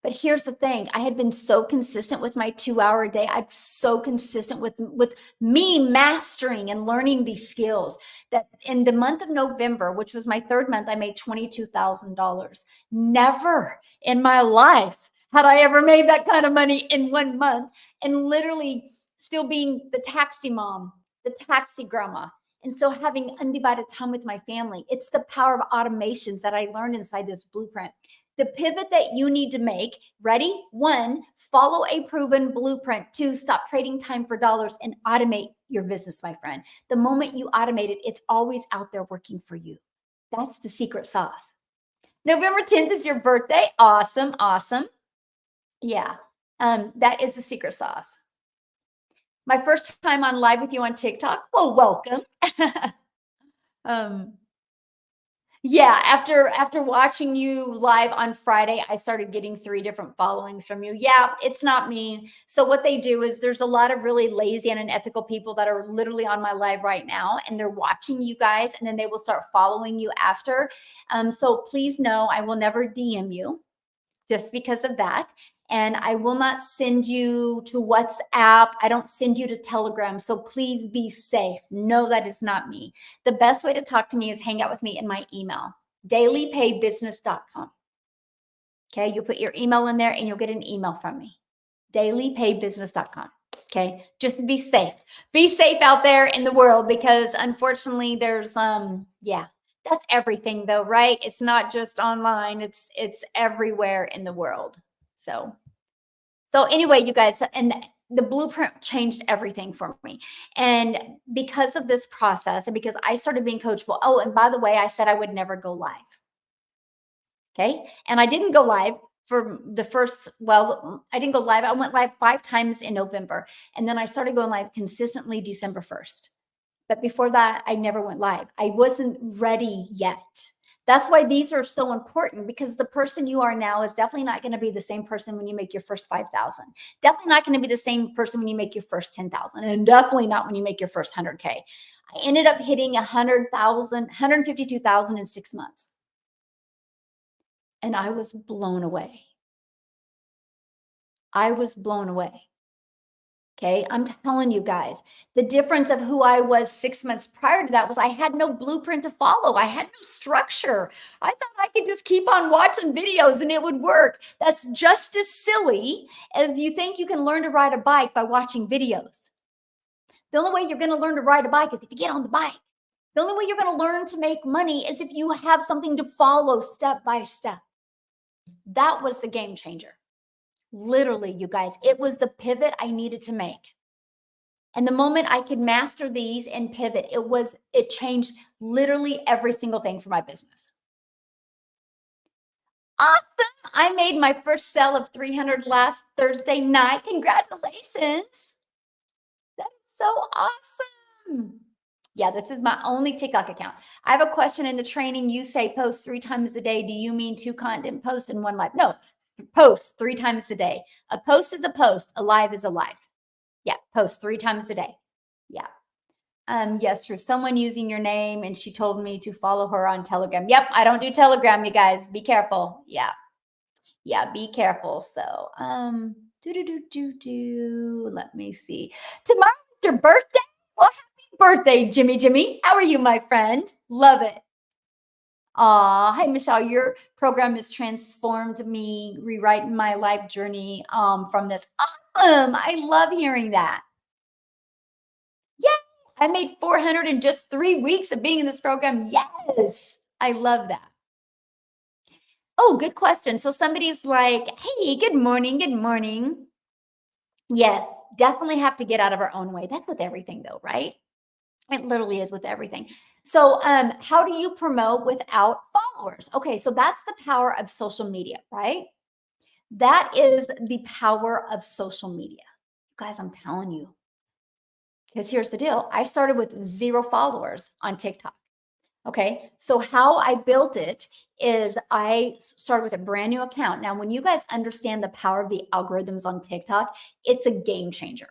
But here's the thing. I had been so consistent with my 2-hour a day. I'm so consistent with me mastering and learning these skills that in the month of November, which was my third month, I made $22,000. Never in my life had I ever made that kind of money in 1 month, and literally still being the taxi mom, the taxi grandma, and still having undivided time with my family. It's the power of automations that I learned inside this blueprint. The pivot that you need to make, ready? 1, follow a proven blueprint. 2, stop trading time for dollars and automate your business, my friend. The moment you automate it, it's always out there working for you. That's the secret sauce. November 10th is your birthday. Awesome, awesome. Yeah, that is the secret sauce. My first time on live with you on TikTok. Well, welcome. Yeah, after watching you live on Friday, I started getting 3 different followings from you. Yeah, it's not me. So what they do is there's a lot of really lazy and unethical people that are literally on my live right now, and they're watching you guys, and then they will start following you after. So please know I will never DM you just because of that. And I will not send you to WhatsApp. I don't send you to Telegram. So please be safe. No, that is not me. The best way to talk to me is hang out with me in my email, dailypaybusiness.com. Okay. You put your email in there and you'll get an email from me, dailypaybusiness.com. Okay. Just be safe. Be safe out there in the world because unfortunately there's, yeah, that's everything though, right? It's not just online. It's everywhere in the world. So anyway, you guys, and the blueprint changed everything for me. And because of this process and because I started being coachable. Oh, and by the way, I said I would never go live. Okay. And I didn't go live for the first, well, I didn't go live. I went live 5 times in November. And then I started going live consistently December 1st. But before that, I never went live. I wasn't ready yet. That's why these are so important because the person you are now is definitely not going to be the same person when you make your first 5,000. Definitely not going to be the same person when you make your first 10,000, and definitely not when you make your first 100K. I ended up hitting 100,000, 152,000 in 6 months. And I was blown away. I was blown away. Okay. I'm telling you guys, the difference of who I was 6 months prior to that was I had no blueprint to follow. I had no structure. I thought I could just keep on watching videos and it would work. That's just as silly as you think you can learn to ride a bike by watching videos. The only way you're going to learn to ride a bike is if you get on the bike. The only way you're going to learn to make money is if you have something to follow step by step. That was the game changer. Literally, you guys, it was the pivot I needed to make. And the moment I could master these and pivot, it changed literally every single thing for my business. Awesome. I made my first sale of 300 last Thursday night. Congratulations. That's so awesome. Yeah, this is my only TikTok account. I have a question in the training. You say post 3 times a day. Do you mean 2 content posts and 1 live? No, post 3 times a day. A post is a post. A live is a live. Yeah, post 3 times a day. Yeah. Yes, true. Someone using your name and she told me to follow her on Telegram. Yep, I don't do Telegram, you guys. Be careful. Yeah. Yeah, be careful. So, let me see. Tomorrow's your birthday? Well, happy birthday, Jimmy. How are you, my friend? Love it. Hi, Michelle. Your program has transformed me, rewriting my life journey from this. Awesome. I love hearing that. Yeah, I made 400 in just 3 weeks of being in this program. Yes, I love that. Oh, good question. So somebody's like, hey, good morning. Good morning. Yes, definitely have to get out of our own way. That's with everything, though, right? It literally is with everything. So, how do you promote without followers? Okay, so that's the power of social media, right? That is the power of social media. Guys, I'm telling you, because here's the deal. I started with 0 followers on TikTok. Okay. So how I built it is I started with a brand new account. Now, when you guys understand the power of the algorithms on TikTok, it's a game changer.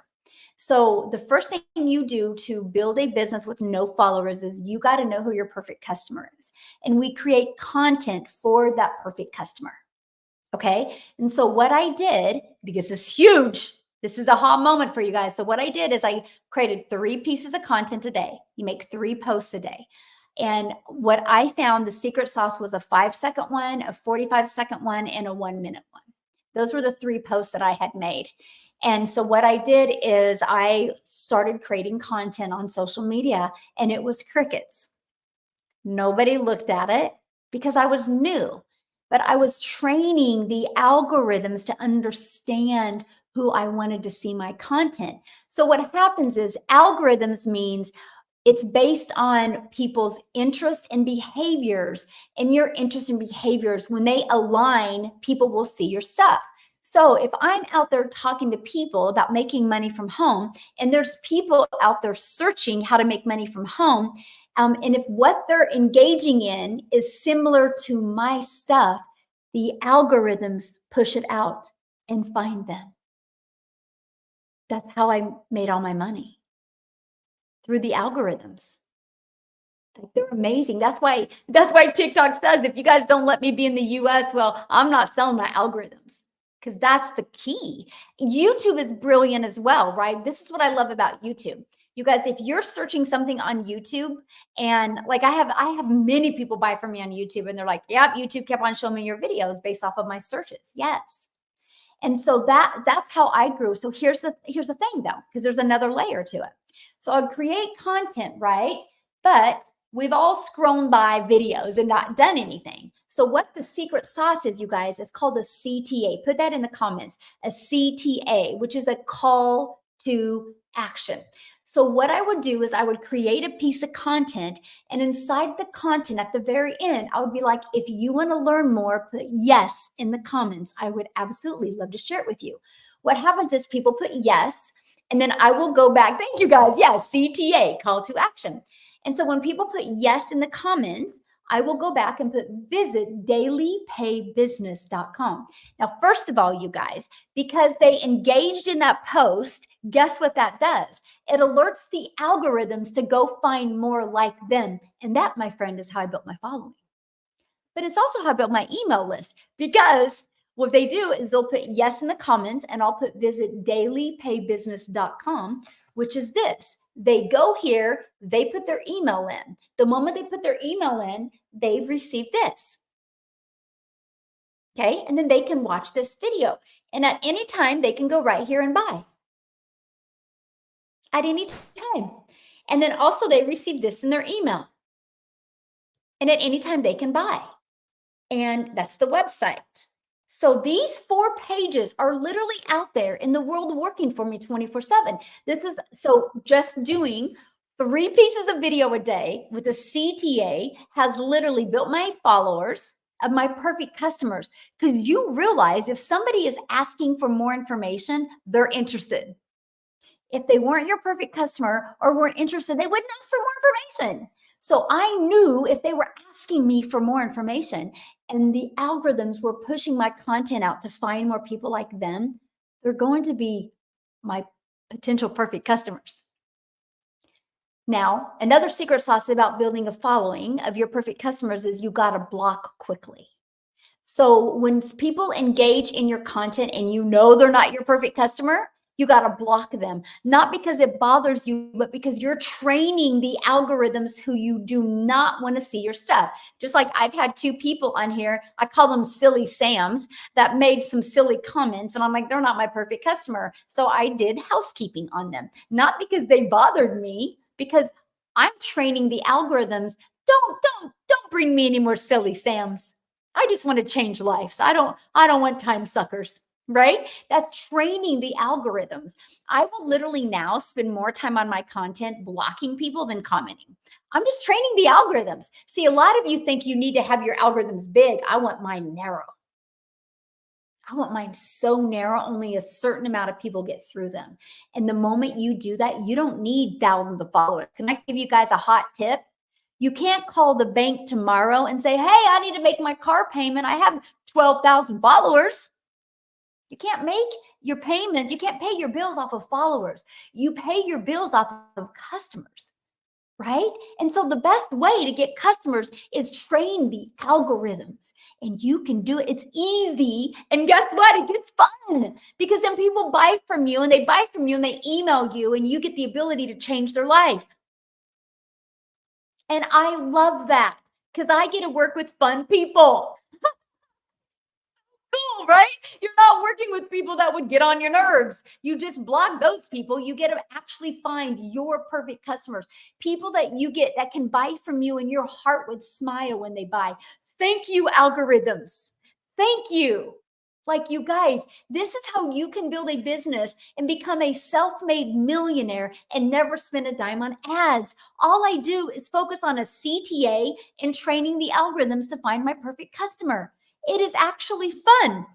So the first thing you do to build a business with no followers is you got to know who your perfect customer is. And we create content for that perfect customer. Okay. And so what I did, because this is huge, this is a hot moment for you guys. So what I did is I created 3 pieces of content a day. You make 3 posts a day. And what I found, the secret sauce was a 5-second one, a 45-second one, and a 1-minute one. Those were the 3 posts that I had made. And so what I did is I started creating content on social media, and it was crickets. Nobody looked at it because I was new, but I was training the algorithms to understand who I wanted to see my content. So what happens is algorithms means it's based on people's interest and behaviors, and your interest and behaviors, when they align, people will see your stuff. So if I'm out there talking to people about making money from home, and there's people out there searching how to make money from home, and if what they're engaging in is similar to my stuff, the algorithms push it out and find them. That's how I made all my money, through the algorithms. Like, they're amazing. That's why TikTok says, if you guys don't let me be in the US, well, I'm not selling my algorithms, because that's the key. YouTube is brilliant as well, right? This is what I love about YouTube. You guys, if you're searching something on YouTube, and like I have many people buy from me on YouTube, and they're like, yep, YouTube kept on showing me your videos based off of my searches. Yes. And so that's how I grew. So here's the thing though, because there's another layer to it. So I'd create content, right? But we've all scrolled by videos and not done anything. So what the secret sauce is, you guys, is called a CTA. Put that in the comments. A CTA, which is a call to action. So what I would do is I would create a piece of content, and inside the content at the very end, I would be like, if you want to learn more, put yes in the comments. I would absolutely love to share it with you. What happens is people put yes, and then I will go back. Thank you guys. Yes, CTA, call to action. And so when people put yes in the comments, I will go back and put visit dailypaybusiness.com. Now, first of all, you guys, because they engaged in that post, guess what that does? It alerts the algorithms to go find more like them. And that, my friend, is how I built my following. But it's also how I built my email list, because what they do is they'll put yes in the comments, and I'll put visit dailypaybusiness.com, which is this. They go here, they put their email in. The moment they put their email in, they receive this. Okay. And then they can watch this video. And at any time, they can go right here and buy. At any time. And then also they receive this in their email. And at any time they can buy. And that's the website. So these 4 pages are literally out there in the world working for me 24/7. This is so just doing 3 pieces of video a day with a CTA has literally built my followers of my perfect customers. Because you realize if somebody is asking for more information, they're interested. If they weren't your perfect customer or weren't interested, they wouldn't ask for more information. So I knew if they were asking me for more information and the algorithms were pushing my content out to find more people like them, they're going to be my potential perfect customers. Now, another secret sauce about building a following of your perfect customers is you got to block quickly. So when people engage in your content and you know they're not your perfect customer, you got to block them. Not because it bothers you, but because you're training the algorithms who you do not want to see your stuff. Just like I've had two people on here, I call them silly Sams, that made some silly comments. And I'm like, they're not my perfect customer. So I did housekeeping on them, not because they bothered me, because I'm training the algorithms. Don't bring me any more silly Sams. I just want to change lives. I don't want time suckers, right? That's training the algorithms. I will literally now spend more time on my content blocking people than commenting. I'm just training the algorithms. See, a lot of you think you need to have your algorithms big. I want mine narrow. I want mine so narrow, only a certain amount of people get through them. And the moment you do that, you don't need thousands of followers. Can I give you guys a hot tip? You can't call the bank tomorrow and say, hey, I need to make my car payment. I have 12,000 followers. You can't make your payment. You can't pay your bills off of followers. You pay your bills off of customers, right? And so the best way to get customers is train the algorithms, and you can do it. It's easy. And guess what? It gets fun because then people buy from you and they buy from you and they email you and you get the ability to change their life. And I love that because I get to work with fun people. Cool, right? You're not working with people that would get on your nerves. You just block those people. You get to actually find your perfect customers, people that you get that can buy from you and your heart would smile when they buy. Thank you, algorithms. Thank you. Like, you guys, this is how you can build a business and become a self-made millionaire and never spend a dime on ads. All I do is focus on a CTA and training the algorithms to find my perfect customer. It is actually fun.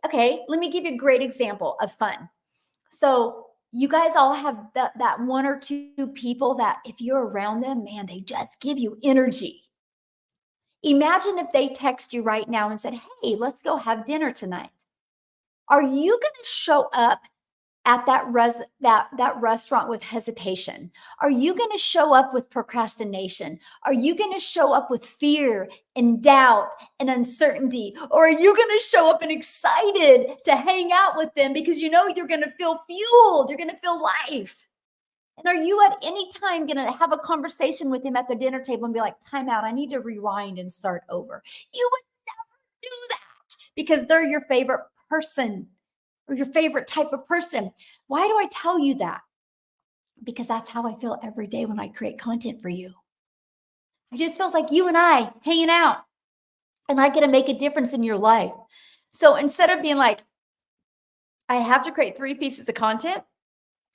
Okay, let me give you a great example of fun. So you guys all have that one or two people that if you're around them, man, they just give you energy. Imagine if they text you right now and said, hey, let's go have dinner tonight. Are you going to show up at that restaurant with hesitation? Are you going to show up with procrastination? Are you going to show up with fear and doubt and uncertainty? Or are you going to show up and excited to hang out with them because you know you're going to feel fueled, you're going to feel life? And are you at any time going to have a conversation with him at the dinner table and be like, time out, I need to rewind and start over? You would never do that because they're your favorite person or your favorite type of person. Why do I tell you that? Because that's how I feel every day when I create content for you. It just feels like you and I hanging out and I get to make a difference in your life. So instead of being like, I have to create 3 pieces of content,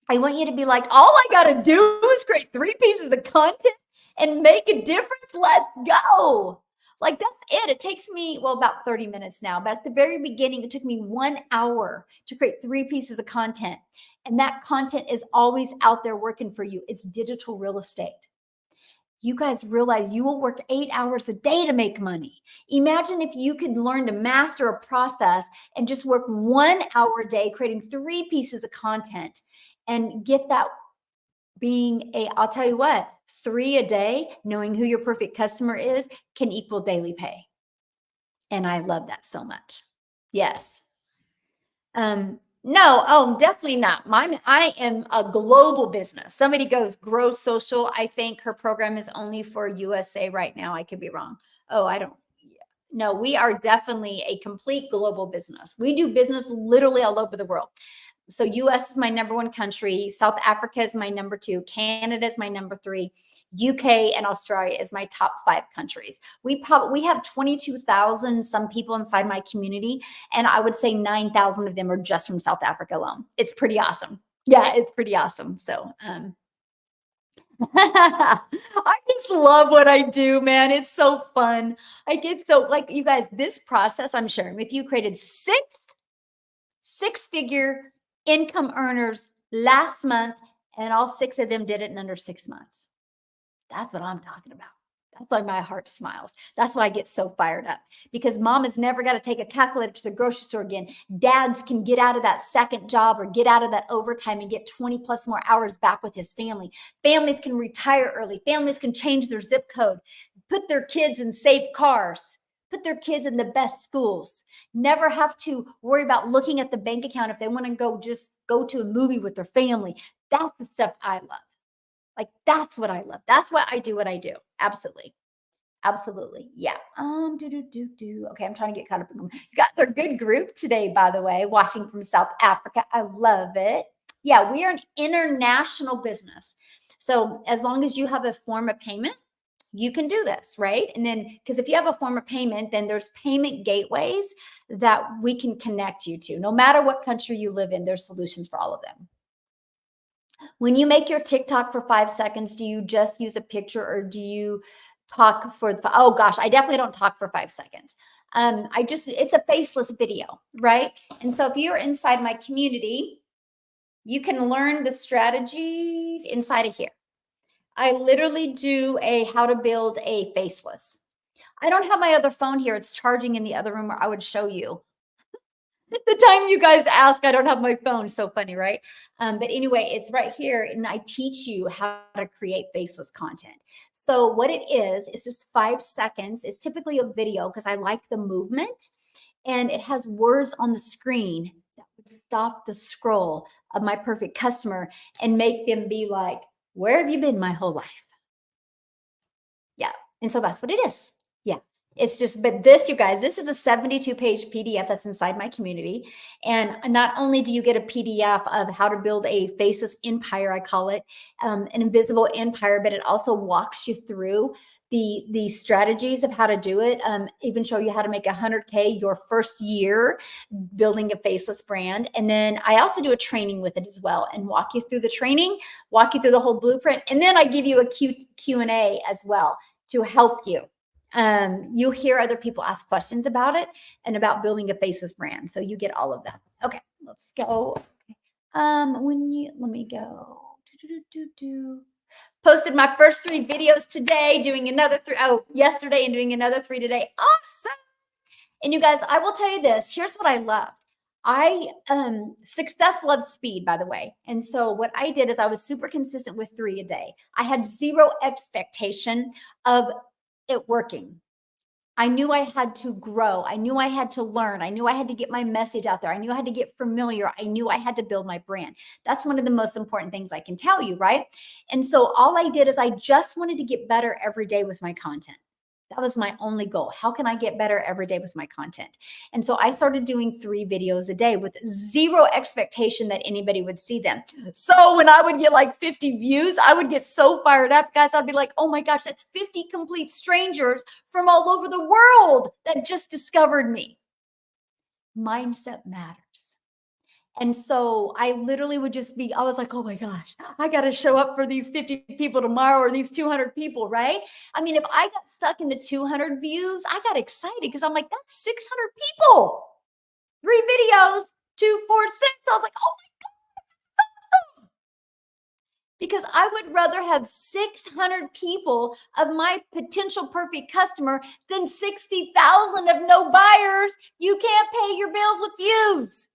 I want you to be like, all I got to do is create 3 pieces of content and make a difference. Let's go. Like, that's it. It takes me, well, about 30 minutes now, but at the very beginning, it took me 1 hour to create 3 pieces of content. And that content is always out there working for you. It's digital real estate. You guys realize you will work 8 hours a day to make money. Imagine if you could learn to master a process and just work 1 hour a day, creating 3 pieces of content and get that being I'll tell you what, 3 a day, knowing who your perfect customer is, can equal daily pay. And I love that so much. Yes. No, oh, definitely not. I am a global business. Somebody goes Grow Social. I think her program is only for USA right now. I could be wrong. Oh, I don't. No, we are definitely a complete global business. We do business literally all over the world. So US is my number 1 country. South Africa is my number 2. Canada is my number 3. UK and Australia is my top 5 countries. We have 22,000 some people inside my community. And I would say 9,000 of them are just from South Africa alone. It's pretty awesome. Yeah, it's pretty awesome. So, I just love what I do, man. It's so fun. I get so, like, you guys, this process I'm sharing with you created 6 figure income earners last month, and all 6 of them did it in under 6 months. That's what I'm talking about. That's why my heart smiles. That's why I get so fired up, because mom has never got to take a calculator to the grocery store again. Dads can get out of that second job or get out of that overtime and get 20 plus more hours back with his family. Families can retire early. Families can change their zip code, put their kids in safe cars, put their kids in the best schools, never have to worry about looking at the bank account if they want to go just go to a movie with their family. That's the stuff I love. Like, that's what I love. That's why I do what I do. Absolutely. Absolutely. Yeah. Okay, I'm trying to get caught up. You got a good group today, by the way, watching from South Africa. I love it. Yeah, we are an international business. So as long as you have a form of payment, you can do this, right? And then, because if you have a form of payment, then there's payment gateways that we can connect you to. No matter what country you live in, there's solutions for all of them. When you make your TikTok for 5 seconds, do you just use a picture or do you talk for oh gosh, I definitely don't talk for 5 seconds. It's a faceless video, right? And so if you're inside my community, you can learn the strategies inside of here. I literally do a how to build a faceless. I don't have my other phone here. It's charging in the other room where I would show you. The time you guys ask, I don't have my phone. So funny, right? But anyway, it's right here, and I teach you how to create faceless content. So what it is, it's just 5 seconds. It's typically a video because I like the movement, and it has words on the screen that would stop the scroll of my perfect customer and make them be like, "Where have you been my whole life?" Yeah. And so that's what it is. Yeah. It's just, but this, you guys, this is a 72-page PDF that's inside my community. And not only do you get a PDF of how to build a faceless empire, I call it an invisible empire, but it also walks you through the strategies of how to do it. Even show you how to make 100K your first year building a faceless brand. And then I also do a training with it as well and walk you through the training, walk you through the whole blueprint. And then I give you a Q&A as well to help you. You hear other people ask questions about it and about building a faceless brand. So you get all of that. Okay, let's go. Let me go. Posted my first 3 videos today, doing another 3, yesterday, and doing another 3 today. Awesome. And you guys, I will tell you this. Here's what I loved. Success loves speed, by the way. And so what I did is I was super consistent with 3 a day. I had zero expectation of it working. I knew I had to grow. I knew I had to learn. I knew I had to get my message out there. I knew I had to get familiar. I knew I had to build my brand. That's one of the most important things I can tell you, right? And so all I did is I just wanted to get better every day with my content. That was my only goal. How can I get better every day with my content? And so I started doing 3 videos a day with zero expectation that anybody would see them. So when I would get like 50 views, I would get so fired up, guys. I'd be like, oh my gosh, that's 50 complete strangers from all over the world that just discovered me. Mindset matters. And so I literally would just be, I was like, oh my gosh, I got to show up for these 50 people tomorrow or these 200 people, right? I mean, if I got stuck in the 200 views, I got excited because I'm like, that's 600 people. 3 videos, 2, 4, 6. I was like, oh my God, this is awesome. Because I would rather have 600 people of my potential perfect customer than 60,000 of no buyers. You can't pay your bills with views.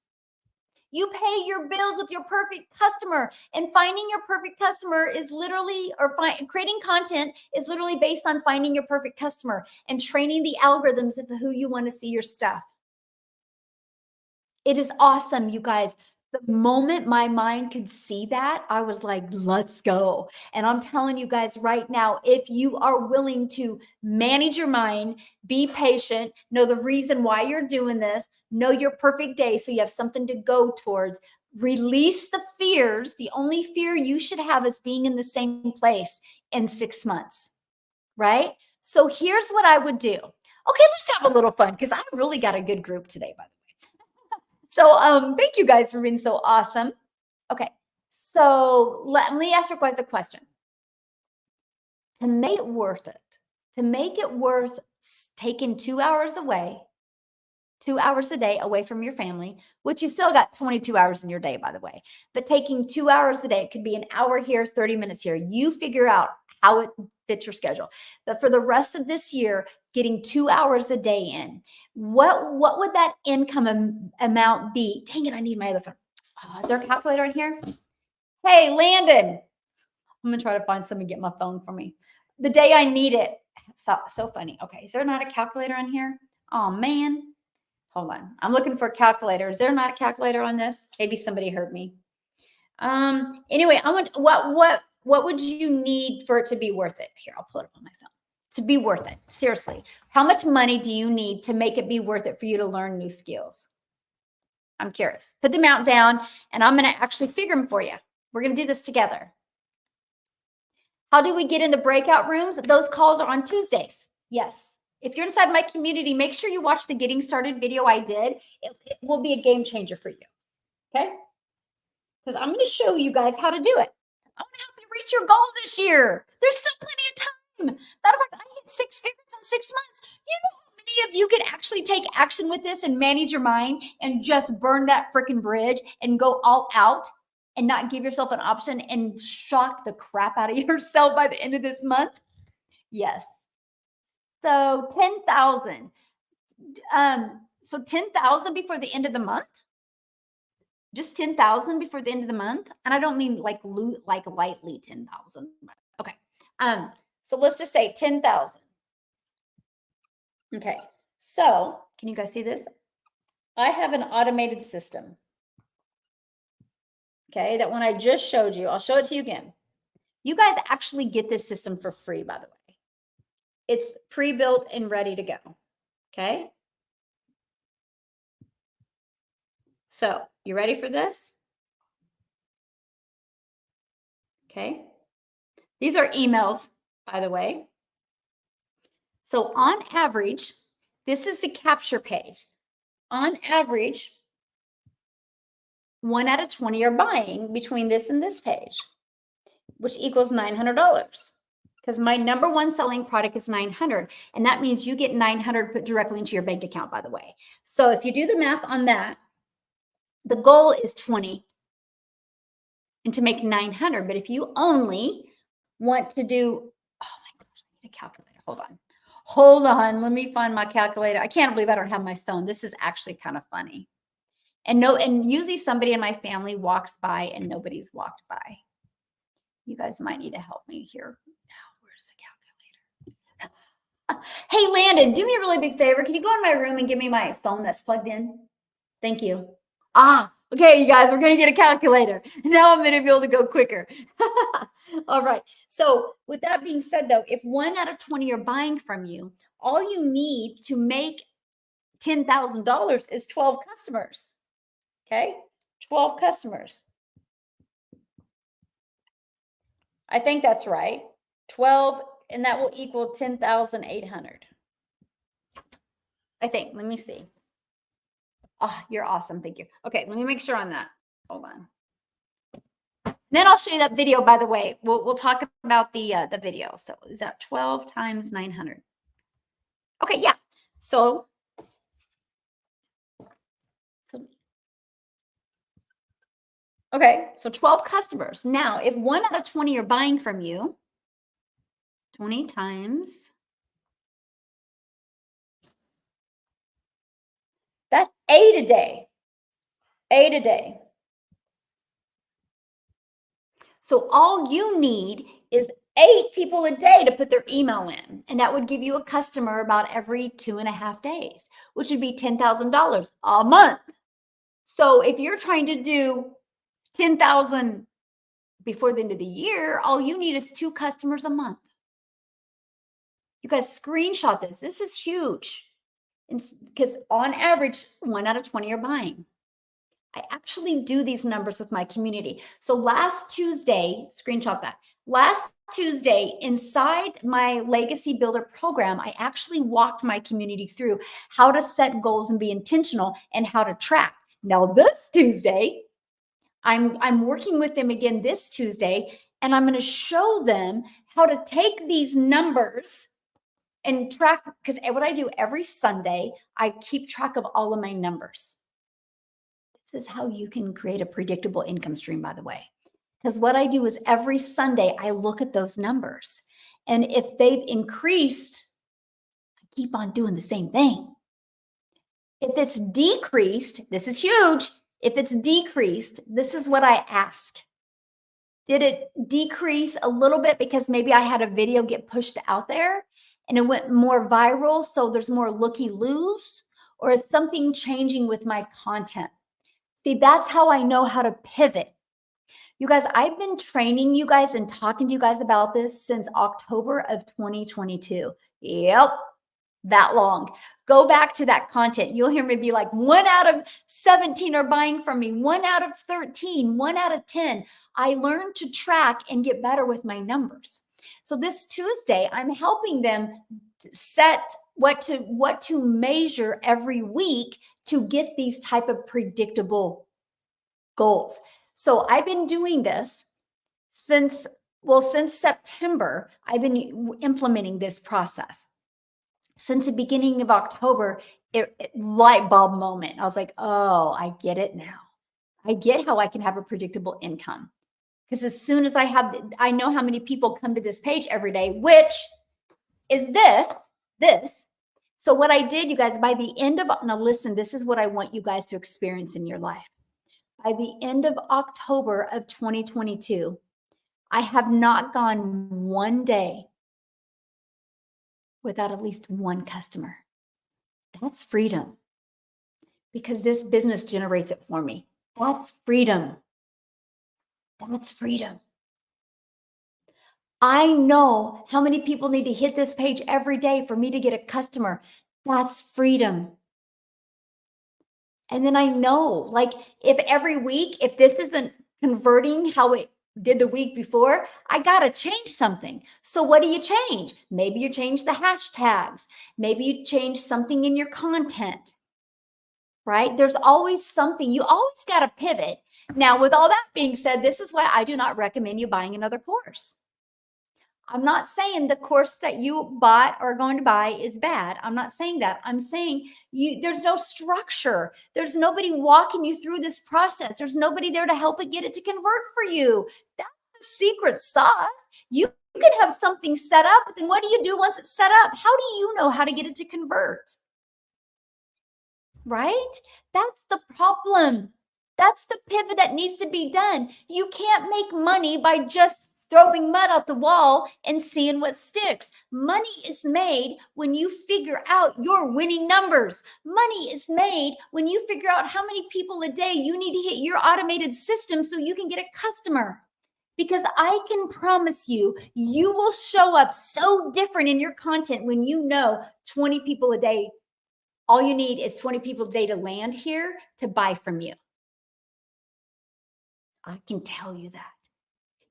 You pay your bills with your perfect customer, and finding your perfect customer is literally, or creating content is literally based on finding your perfect customer and training the algorithms of who you want to see your stuff. It is awesome, you guys. The moment my mind could see that, I was like, let's go. And I'm telling you guys right now, if you are willing to manage your mind, be patient, know the reason why you're doing this, know your perfect day so you have something to go towards, release the fears. The only fear you should have is being in the same place in 6 months, right? So here's what I would do. Okay, let's have a little fun because I really got a good group today, by the way. So thank you guys for being so awesome. Okay, so let me ask you guys a question. To make it worth it, to make it worth taking 2 hours away 2 hours a day away from your family, which you still got 22 hours in your day, by the way. But taking 2 hours a day, it could be an hour here, 30 minutes here. You figure out how it fits your schedule. But for the rest of this year, getting 2 hours a day in, what would that income amount be? Dang it, I need my other phone. Oh, is there a calculator in here? Hey, Landon. I'm going to try to find somebody to get my phone for me. The day I need it. So funny. Okay, is there not a calculator on here? Oh, man. Hold on. I'm looking for a calculator. Is there not a calculator on this? Maybe somebody heard me. Anyway, I want what would you need for it to be worth it? Here, I'll pull it up on my phone. To be worth it. Seriously. How much money do you need to make it be worth it for you to learn new skills? I'm curious. Put the amount down and I'm going to actually figure them for you. We're going to do this together. How do we get in the breakout rooms? Those calls are on Tuesdays. Yes. If you're inside my community, make sure you watch the getting started video I did. It will be a game changer for you. Okay? Because I'm going to show you guys how to do it. I want to help you reach your goals this year. There's still plenty of time. Matter of fact, I hit 6 figures in 6 months. You know how many of you could actually take action with this and manage your mind and just burn that freaking bridge and go all out and not give yourself an option and shock the crap out of yourself by the end of this month? Yes. So 10,000. So 10,000 before the end of the month? Just 10,000 before the end of the month? And I don't mean like lightly 10,000. Okay. So let's just say 10,000. Okay. So can you guys see this? I have an automated system. Okay. That one I just showed you. I'll show it to you again. You guys actually get this system for free, by the way. It's pre-built and ready to go. Okay. So you ready for this? Okay. These are emails, by the way. So on average, this is the capture page. On average, 1 out of 20 are buying between this and this page, which equals $900. Because my number one selling product is 900. And that means you get 900 put directly into your bank account, by the way. So if you do the math on that, the goal is 20 and to make 900. But if you only want to do, oh my gosh, I need a calculator. Hold on. Let me find my calculator. I can't believe I don't have my phone. This is actually kind of funny. And usually somebody in my family walks by and nobody's walked by. You guys might need to help me here. Now, where's the calculator? Hey, Landon, do me a really big favor. Can you go in my room and give me my phone that's plugged in? Thank you. Okay, you guys, we're going to get a calculator. Now I'm going to be able to go quicker. All right. So with that being said, though, if 1 out of 20 are buying from you, all you need to make $10,000 is 12 customers. Okay, 12 customers. I think that's right. 12, and that will equal 10,800. I think. Let me see. Oh, you're awesome. Thank you. Okay, let me make sure on that. Hold on. Then I'll show you that video, by the way. We'll talk about the video. So is that 12 times 900? Okay, yeah. So okay, so 12 customers. Now, if 1 out of 20 are buying from you, 20 times, that's 8 a day. 8 a day. So all you need is 8 people a day to put their email in. And that would give you a customer about every 2.5 days, which would be $10,000 a month. So if you're trying to do 10,000 before the end of the year, all you need is 2 customers a month. You guys screenshot this. This is huge. Because on average, 1 out of 20 are buying. I actually do these numbers with my community. So last Tuesday, screenshot that. Last Tuesday, inside my Legacy Builder program, I actually walked my community through how to set goals and be intentional and how to track. Now this Tuesday, I'm working with them again this Tuesday, and I'm going to show them how to take these numbers and track, because what I do every Sunday, I keep track of all of my numbers. This is how you can create a predictable income stream, by the way. Because what I do is every Sunday, I look at those numbers. And if they've increased, I keep on doing the same thing. If it's decreased, this is huge. If it's decreased, this is what I ask. Did it decrease a little bit because maybe I had a video get pushed out there and it went more viral, so there's more looky-loos? Or is something changing with my content? See, that's how I know how to pivot. You guys, I've been training you guys and talking to you guys about this since October of 2022. Yep, that long. Go back to that content. You'll hear me be like, 1 out of 17 are buying from me, 1 out of 13, 1 out of 10. I learned to track and get better with my numbers. So this Tuesday, I'm helping them set what to measure every week to get these type of predictable goals. So I've been doing this since September. I've been implementing this process. Since the beginning of October, light bulb moment. I was like, oh, I get it now. I get how I can have a predictable income. Because as soon as I know how many people come to this page every day, which is this. So what I did, you guys, by the end of, now listen, this is what I want you guys to experience in your life. By the end of October of 2022, I have not gone one day without at least one customer. That's freedom, because this business generates it for me. That's freedom. That's freedom. I know how many people need to hit this page every day for me to get a customer. That's freedom. And then I know, like, if every week, if this isn't converting how it did the week before, I got to change something. So what do you change? Maybe you change the hashtags. Maybe you change something in your content, right? There's always something. You always got to pivot. Now, with all that being said, this is why I do not recommend you buying another course. I'm not saying the course that you bought or are going to buy is bad. I'm not saying that. I'm saying there's no structure. There's nobody walking you through this process. There's nobody there to help it get it to convert for you. That's the secret sauce. You could have something set up, but then what do you do once it's set up? How do you know how to get it to convert? Right? That's the problem. That's the pivot that needs to be done. You can't make money by just throwing mud out the wall and seeing what sticks. Money is made when you figure out your winning numbers. Money is made when you figure out how many people a day you need to hit your automated system so you can get a customer. Because I can promise you, you will show up so different in your content when you know 20 people a day. All you need is 20 people a day to land here to buy from you. I can tell you that.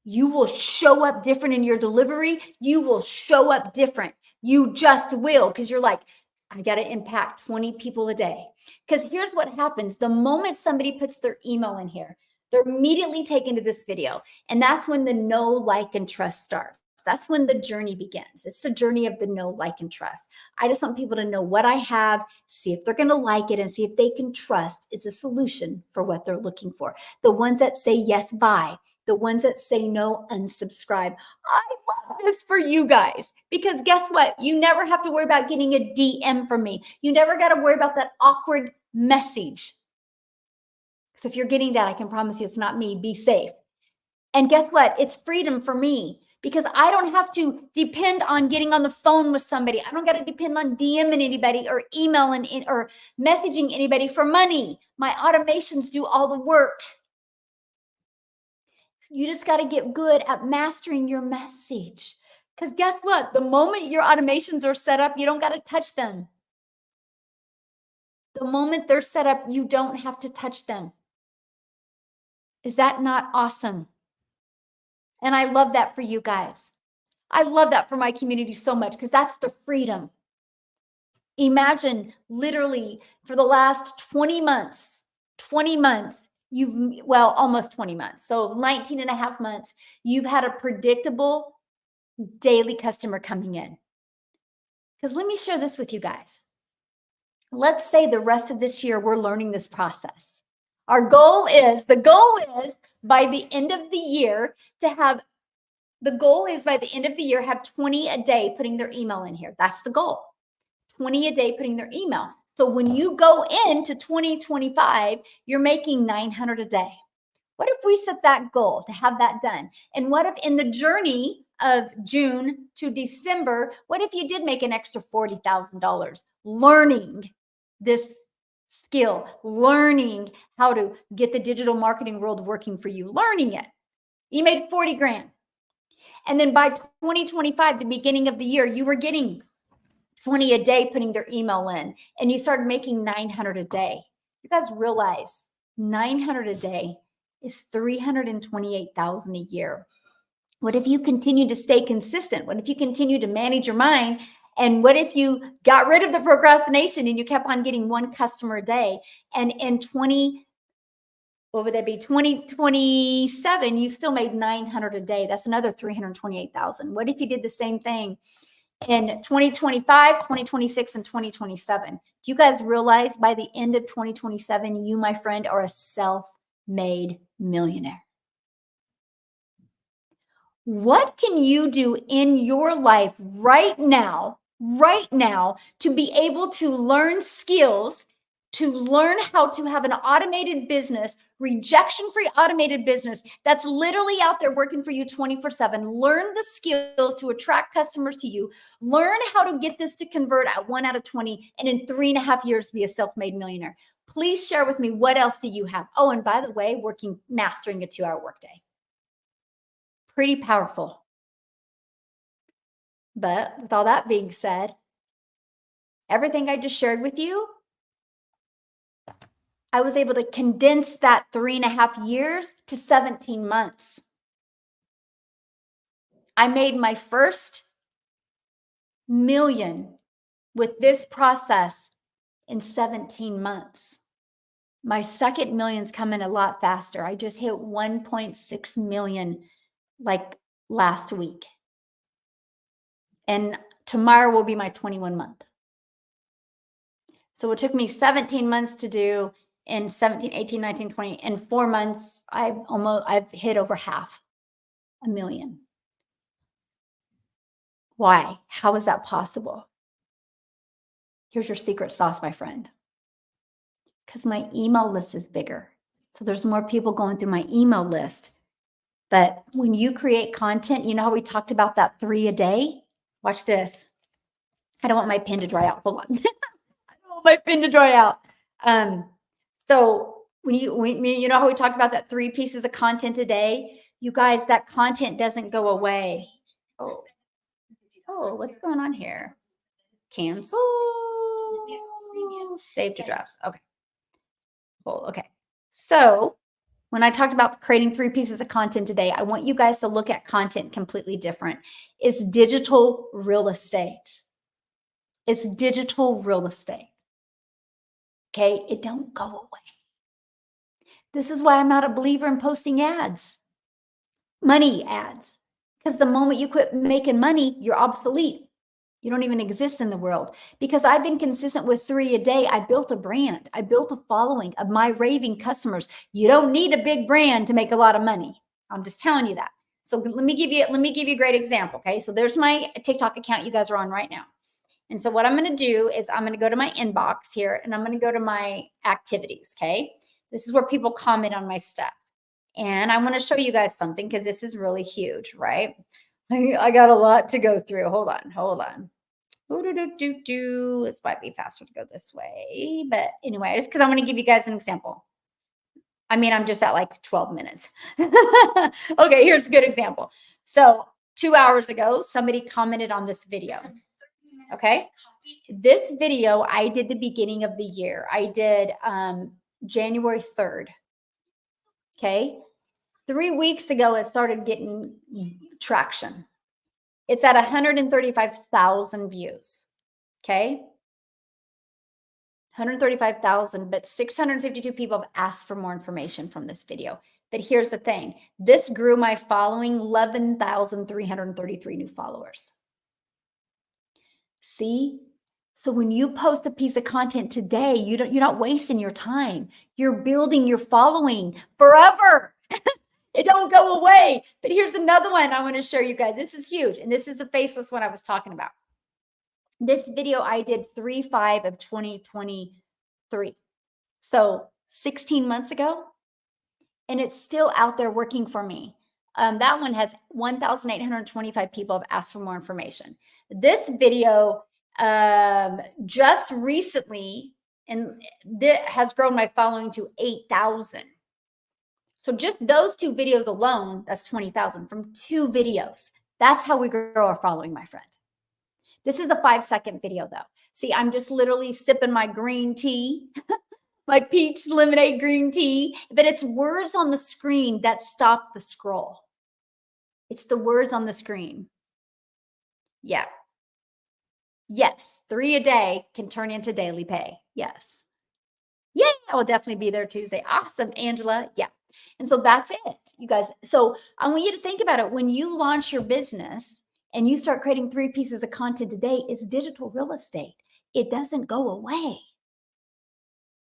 You will show up different in your delivery. You will show up different. You just will, because you're like, I got to impact 20 people a day. Because here's what happens. The moment somebody puts their email in here, they're immediately taken to this video. And that's when the know, like, and trust starts. That's when the journey begins. It's the journey of the know, like, and trust. I just want people to know what I have, see if they're going to like it, and see if they can trust it's a solution for what they're looking for. The ones that say yes, buy. The ones that say no, unsubscribe. I love this for you guys, because guess what? You never have to worry about getting a DM from me. You never got to worry about that awkward message. So if you're getting that, I can promise you it's not me. Be safe. And guess what? It's freedom for me, because I don't have to depend on getting on the phone with somebody. I don't got to depend on DMing anybody or emailing or messaging anybody for money. My automations do all the work. You just got to get good at mastering your message. Because guess what? The moment your automations are set up, you don't got to touch them. The moment they're set up, you don't have to touch them. Is that not awesome? And I love that for you guys. I love that for my community so much, because that's the freedom. Imagine literally for the last 20 months, almost 20 months. So 19 and a half months, you've had a predictable daily customer coming in. Because let me share this with you guys. Let's say the rest of this year, we're learning this process. The goal is by the end of the year have 20 a day putting their email in here. That's the goal. 20 a day putting their email. So when you go into 2025, you're making 900 a day. What if we set that goal to have that done? And what if in the journey of June to December, what if you did make an extra $40,000 learning this skill, learning how to get the digital marketing world working for you, learning it? You made 40 grand. And then by 2025, the beginning of the year, you were getting 20 a day putting their email in, and you started making 900 a day. You guys realize 900 a day is 328,000 a year. What if you continue to stay consistent? What if you continue to manage your mind? And what if you got rid of the procrastination and you kept on getting one customer a day? And in 2027, you still made 900 a day. That's another 328,000. What if you did the same thing in 2025, 2026, and 2027? Do you guys realize by the end of 2027, you, my friend, are a self-made millionaire? What can you do in your life right now, to be able to learn skills, to learn how to have an automated business, rejection-free automated business that's literally out there working for you 24/7. Learn the skills to attract customers to you. Learn how to get this to convert at 1 out of 20, and in 3.5 years, be a self-made millionaire. Please share with me, what else do you have? Oh, and by the way, mastering a 2-hour workday. Pretty powerful. But with all that being said, everything I just shared with you, I was able to condense that 3.5 years to 17 months. I made my first million with this process in 17 months. My second million's coming a lot faster. I just hit 1.6 million like last week. And tomorrow will be my 21 month. So it took me 17 months to do. In 17, 18, 19, 20, in 4 months, I've hit over 500,000. Why? How is that possible? Here's your secret sauce, my friend. Because my email list is bigger. So there's more people going through my email list. But when you create content, you know how we talked about that 3 a day? Watch this. I don't want my pen to dry out. Hold on. I don't want my pen to dry out. So when you know how we talked about that 3 pieces of content a day? You guys, that content doesn't go away. Oh, what's going on here? Cancel. Save to drafts. Okay. Cool. Okay. So when I talked about creating 3 pieces of content today, I want you guys to look at content completely different. It's digital real estate. It's digital real estate. Okay. It don't go away. This is why I'm not a believer in posting ads, money ads, because the moment you quit making money, you're obsolete. You don't even exist in the world. Because I've been consistent with 3 a day. I built a brand. I built a following of my raving customers. You don't need a big brand to make a lot of money. I'm just telling you that. So let me give you a great example. Okay. So there's my TikTok account you guys are on right now. And so what I'm going to do is I'm going to go to my inbox here, and I'm going to go to my activities. Okay. This is where people comment on my stuff. And I want to show you guys something, because this is really huge, right? I got a lot to go through. Hold on. This might be faster to go this way. But anyway, just because I'm going to give you guys an example. I mean, I'm just at like 12 minutes. Okay, here's a good example. So 2 hours ago, somebody commented on this video. Okay. This video I did the beginning of the year. I did January 3rd. Okay. 3 weeks ago, it started getting traction. It's at 135,000 views. Okay. 135,000, but 652 people have asked for more information from this video. But here's the thing. This grew my following 11,333 new followers. See? So when you post a piece of content today, you're not wasting your time. You're building your following forever. It don't go away. But here's another one I want to show you guys. This is huge. And this is the faceless one I was talking about. This video I did 3/5 of 2023. So 16 months ago, and it's still out there working for me. That one has 1,825 people have asked for more information. This video just recently, and this has grown my following to 8,000. So just those two videos alone, that's 20,000 from two videos. That's how we grow our following, my friend. This is a 5-second video though. See, I'm just literally sipping my green tea, my peach lemonade green tea, but it's words on the screen that stop the scroll. It's the words on the screen. Yeah. Yes, 3 a day can turn into daily pay. Yes. Yeah, I will definitely be there Tuesday. Awesome, Angela. Yeah. And so that's it, you guys. So I want you to think about it. When you launch your business and you start creating 3 pieces of content a day, it's digital real estate. It doesn't go away.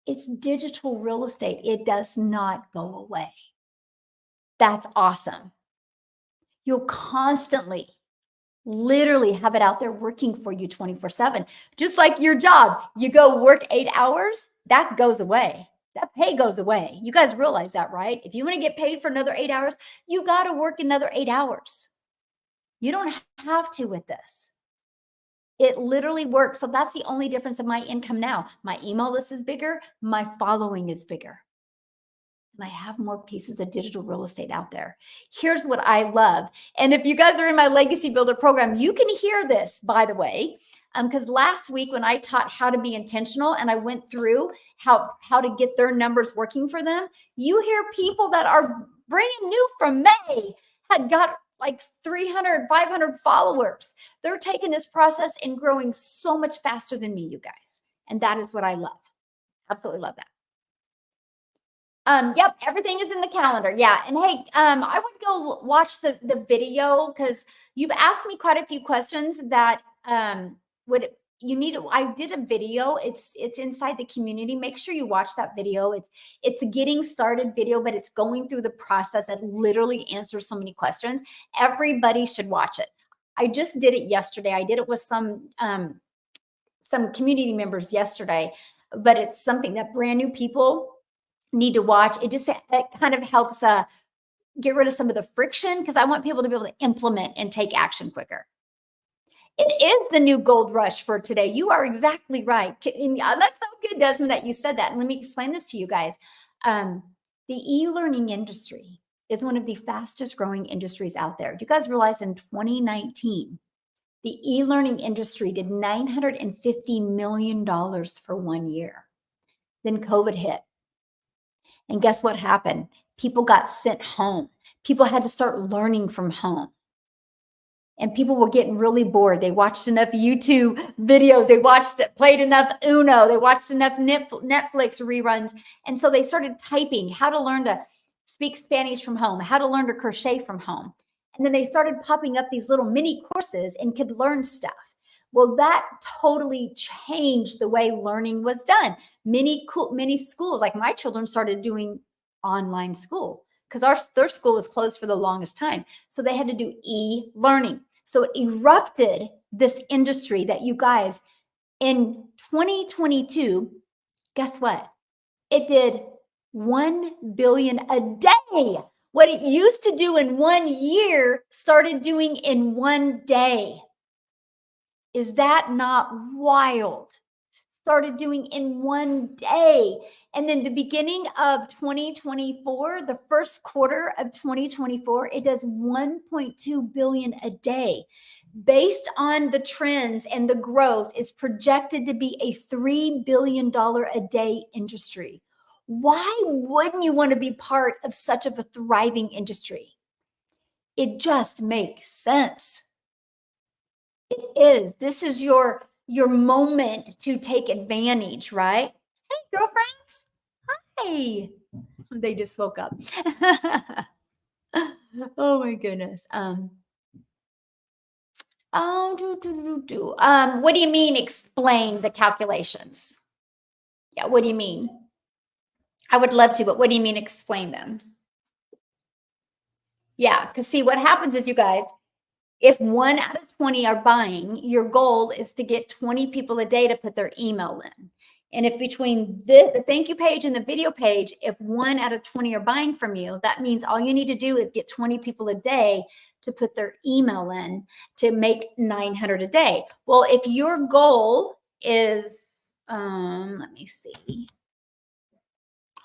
It's digital real estate. It does not go away. That's awesome. You'll constantly, literally have it out there working for you 24/7. Just like your job, you go work 8 hours, that goes away. That pay goes away. You guys realize that, right? If you want to get paid for another 8 hours, you got to work another 8 hours. You don't have to with this. It literally works. So that's the only difference in my income now. My email list is bigger, my following is bigger. And I have more pieces of digital real estate out there. Here's what I love. And if you guys are in my Legacy Builder program, you can hear this, by the way, because last week when I taught how to be intentional and I went through how to get their numbers working for them, you hear people that are brand new from May had got like 300, 500 followers. They're taking this process and growing so much faster than me, you guys. And that is what I love. Absolutely love that. Yep, everything is in the calendar. Yeah. And hey, I would go watch the video because you've asked me quite a few questions that would you need. I did a video. It's inside the community. Make sure you watch that video. It's a getting started video, but it's going through the process that literally answers so many questions. Everybody should watch it. I just did it yesterday. I did it with some community members yesterday, but it's something that brand new people need to watch. It kind of helps get rid of some of the friction because I want people to be able to implement and take action quicker. It is the new gold rush for today. You are exactly right. That's so good, Desmond, that you said that. And let me explain this to you guys. The e-learning industry is one of the fastest growing industries out there. You guys realize in 2019, the e-learning industry did $950 million for 1 year. Then COVID hit. And guess what happened? People got sent home. People had to start learning from home. And people were getting really bored. They watched enough YouTube videos. They played enough Uno. They watched enough Netflix reruns. And so they started typing how to learn to speak Spanish from home, how to learn to crochet from home. And then they started popping up these little mini courses and could learn stuff. Well, that totally changed the way learning was done. Many schools, like my children, started doing online school because their school was closed for the longest time. So they had to do e-learning. So it erupted this industry that you guys, in 2022, guess what? It did 1 billion a day. What it used to do in 1 year started doing in 1 day. Is that not wild? Started doing in 1 day. And then the beginning of 2024, the first quarter of 2024, it does 1.2 billion a day. Based on the trends and the growth, is projected to be a $3 billion a day industry. Why wouldn't you want to be part of such of a thriving industry? It just makes sense. It is. This is your moment to take advantage, right? Hey, girlfriends. Hi. They just woke up. Oh my goodness. Oh, what do you mean explain the calculations? Yeah, what do you mean? I would love to, but what do you mean explain them? Yeah, because see, what happens is, you guys, if 1 out of 20 are buying, your goal is to get 20 people a day to put their email in. And if between the thank you page and the video page, if 1 out of 20 are buying from you, that means all you need to do is get 20 people a day to put their email in to make 900 a day. Well, if your goal is, let me see.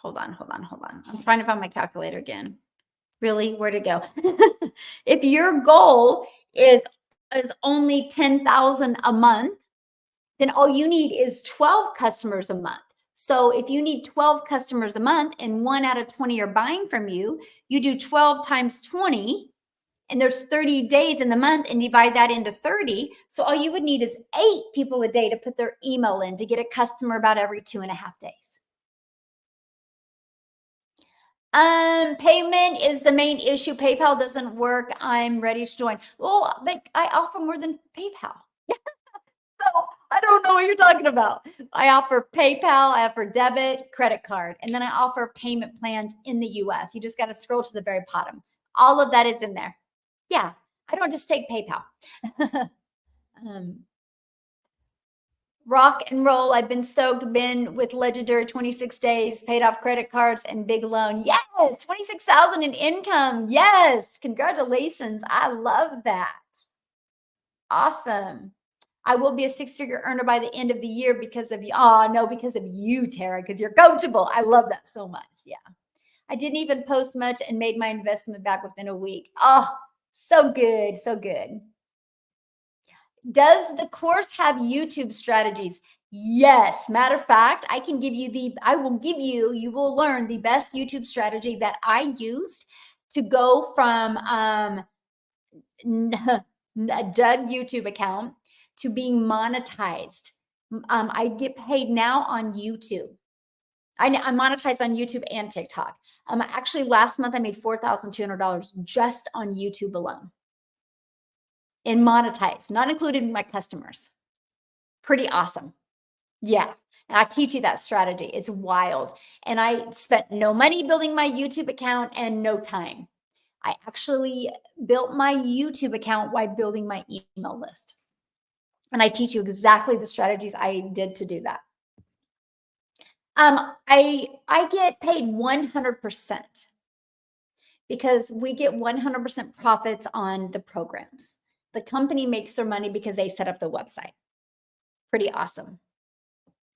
Hold on. I'm trying to find my calculator again. Really? Where'd it go? If your goal is only 10,000 a month, then all you need is 12 customers a month. So if you need 12 customers a month and 1 out of 20 are buying from you, you do 12 times 20, and there's 30 days in the month, and divide that into 30. So all you would need is 8 people a day to put their email in to get a customer about every 2.5 days. Payment is the main issue. PayPal doesn't work. I'm ready to join. Well, but I offer more than PayPal. So I don't know what you're talking about. I offer PayPal, I offer debit, credit card, and then I offer payment plans in the US. You just got to scroll to the very bottom. All of that is in there. Yeah, I don't just take PayPal. um, Rock and roll. I've been stoked, been with Legendary 26 days, paid off credit cards and big loan. Yes, 26,000 in income. Yes, congratulations. I love that. Awesome. I will be a 6-figure earner by the end of the year because of you. Oh, no, because of you, Tara, because you're coachable. I love that so much. Yeah. I didn't even post much and made my investment back within a week. Oh, so good. So good. Does the course have YouTube strategies? Yes. Matter of fact, you will learn the best YouTube strategy that I used to go from a dud YouTube account to being monetized. I get paid now on YouTube. I monetize on YouTube and TikTok. Actually, last month I made $4,200 just on YouTube alone. And monetize, not included in my customers. Pretty awesome. Yeah. And I teach you that strategy. It's wild. And I spent no money building my YouTube account and no time. I actually built my YouTube account while building my email list. And I teach you exactly the strategies I did to do that. I get paid 100% because we get 100% profits on the programs. The company makes their money because they set up the website. Pretty awesome.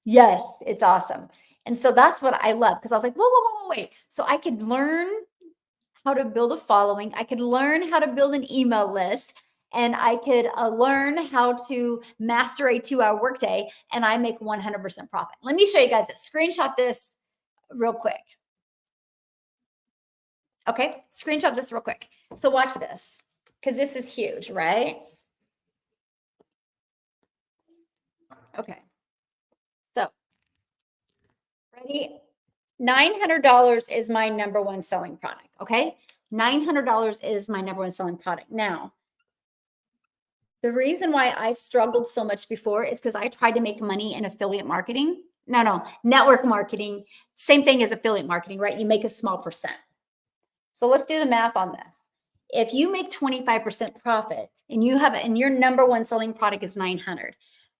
Yes, it's awesome. And so that's what I love, because I was like, whoa, wait. So I could learn how to build a following. I could learn how to build an email list, and I could learn how to master a 2-hour workday, and I make 100% profit. Let me show you guys this. Screenshot this real quick. Okay, screenshot this real quick. So watch this, because this is huge, right? Okay. So, ready? $900 is my number one selling product. Okay. $900 is my number one selling product. Now, the reason why I struggled so much before is because I tried to make money in affiliate marketing. No, network marketing. Same thing as affiliate marketing, right? You make a small percent. So let's do the math on this. If you make 25% profit and your number one selling product is 900,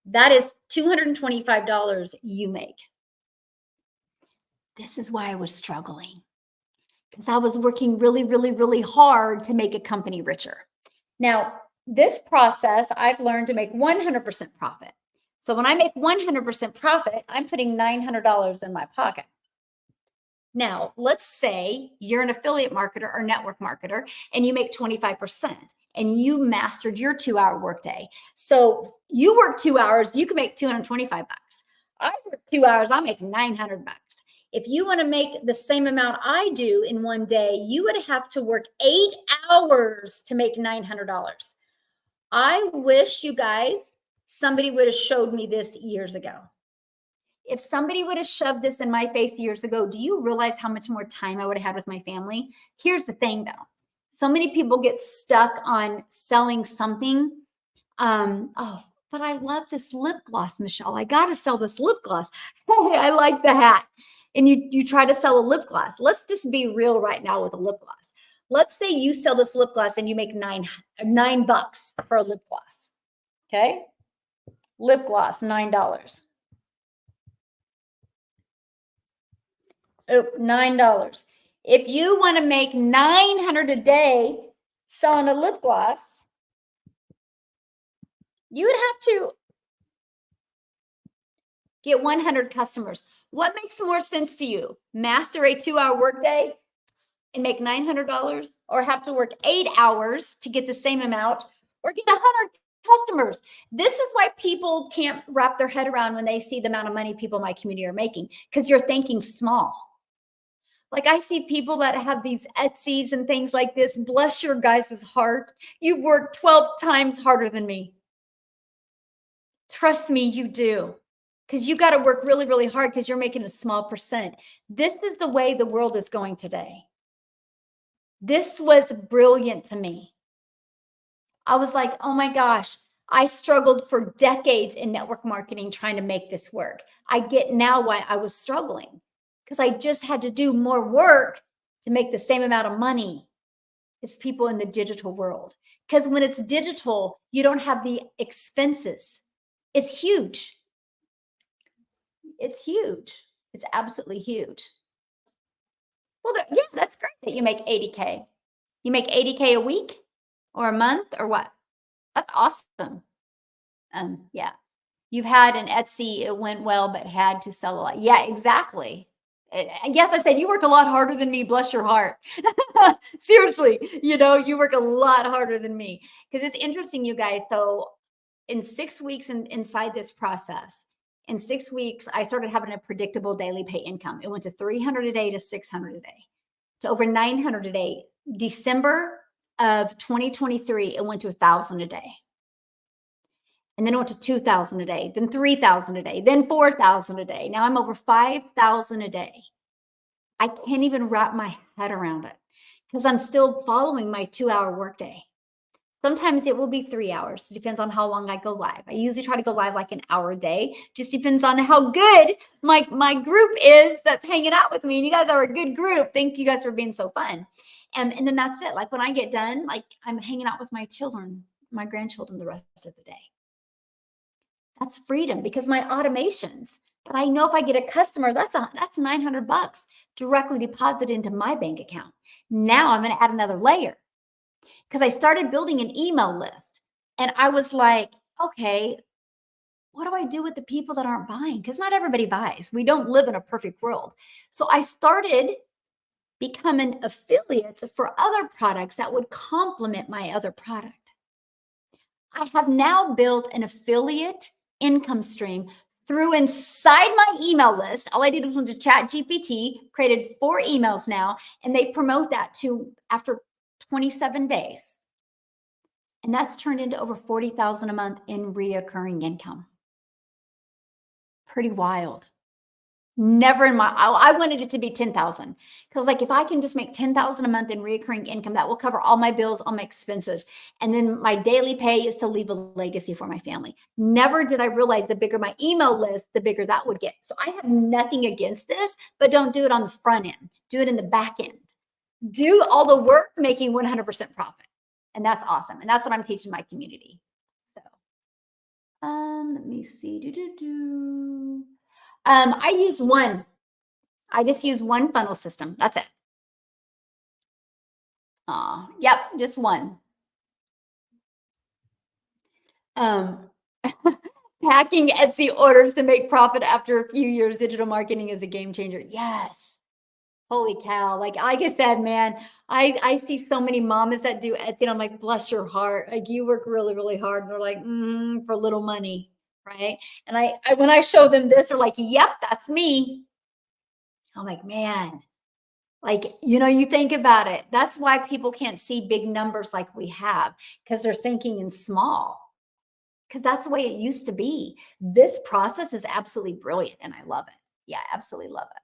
that is $225 you make. This is why I was struggling, because I was working really, really, really hard to make a company richer. Now, this process, I've learned to make 100% profit. So when I make 100% profit, I'm putting $900 in my pocket. Now, let's say you're an affiliate marketer or network marketer and you make 25% and you mastered your 2-hour workday. So you work 2 hours, you can make 225 bucks. I work 2 hours, I make 900 bucks. If you want to make the same amount I do in one day, you would have to work 8 hours to make $900. I wish you guys, somebody would have showed me this years ago. If somebody would have shoved this in my face years ago, do you realize how much more time I would have had with my family? Here's the thing though. So many people get stuck on selling something Oh, but I love this lip gloss, Michelle. I got to sell this lip gloss. Hey, I like the hat. And you try to sell a lip gloss. Let's just be real right now with a lip gloss. Let's say you sell this lip gloss and you make $9 for a lip gloss. Okay? Lip gloss, $9. Oh, $9. If you want to make 900 a day selling a lip gloss, you would have to get 100 customers. What makes more sense to you? Master a 2-hour workday and make $900, or have to work 8 hours to get the same amount, or get 100 customers? This is why people can't wrap their head around when they see the amount of money people in my community are making, because you're thinking small. Like, I see people that have these Etsy's and things like this. Bless your guys' heart. You work 12 times harder than me. Trust me, you do. Because you got to work really, really hard because you're making a small percent. This is the way the world is going today. This was brilliant to me. I was like, oh my gosh, I struggled for decades in network marketing trying to make this work. I get now why I was struggling, because I just had to do more work to make the same amount of money as people in the digital world. Because when it's digital, you don't have the expenses. It's huge. It's huge. It's absolutely huge. Well, yeah, that's great that you make 80K. You make 80K a week or a month or what? That's awesome. Yeah. You've had an Etsy, it went well, but had to sell a lot. Yeah, exactly. Yes, I said you work a lot harder than me. Bless your heart. Seriously, you work a lot harder than me. Because it's interesting, you guys. So, in 6 weeks inside this process, in 6 weeks, I started having a predictable daily pay income. It went to 300 a day to 600 a day to over 900 a day. December of 2023, it went to 1,000 a day. And then it went to 2,000 a day, then 3,000 a day, then 4,000 a day. Now I'm over 5,000 a day. I can't even wrap my head around it because I'm still following my 2-hour workday. Sometimes it will be 3 hours. It depends on how long I go live. I usually try to go live like an hour a day. Just depends on how good my group is that's hanging out with me. And you guys are a good group. Thank you guys for being so fun. And then that's it. Like, when I get done, like, I'm hanging out with my children, my grandchildren, the rest of the day. That's freedom because my automations. But I know if I get a customer, that's $900 directly deposited into my bank account. Now I'm going to add another layer, because I started building an email list, and I was like, okay, what do I do with the people that aren't buying? Because not everybody buys. We don't live in a perfect world. So I started becoming affiliates for other products that would complement my other product. I have now built an affiliate income stream through inside my email list. All I did was went to ChatGPT, created 4 emails now, and they promote that to after 27 days. And that's turned into over 40,000 a month in reoccurring income. Pretty wild. Never in I wanted it to be 10,000, because like, if I can just make 10,000 a month in reoccurring income, that will cover all my bills, all my expenses. And then my daily pay is to leave a legacy for my family. Never did I realize the bigger my email list, the bigger that would get. So I have nothing against this, but don't do it on the front end. Do it in the back end. Do all the work making 100% profit. And that's awesome. And that's what I'm teaching my community. So, let me see. I use one. I just use one funnel system. That's it. Yep, just one. Um, Packing Etsy orders to make profit after a few years. Digital marketing is a game changer. Yes. Holy cow. Like I said, man, I see so many mamas that do Etsy, and I'm like, bless your heart. Like, you work really, really hard. And they're like, for little money. Right. And I when I show them this, they're like, yep, that's me. I'm like, man, like, you think about it. That's why people can't see big numbers like we have, because they're thinking in small, because that's the way it used to be. This process is absolutely brilliant, and I love it. Yeah, absolutely love it.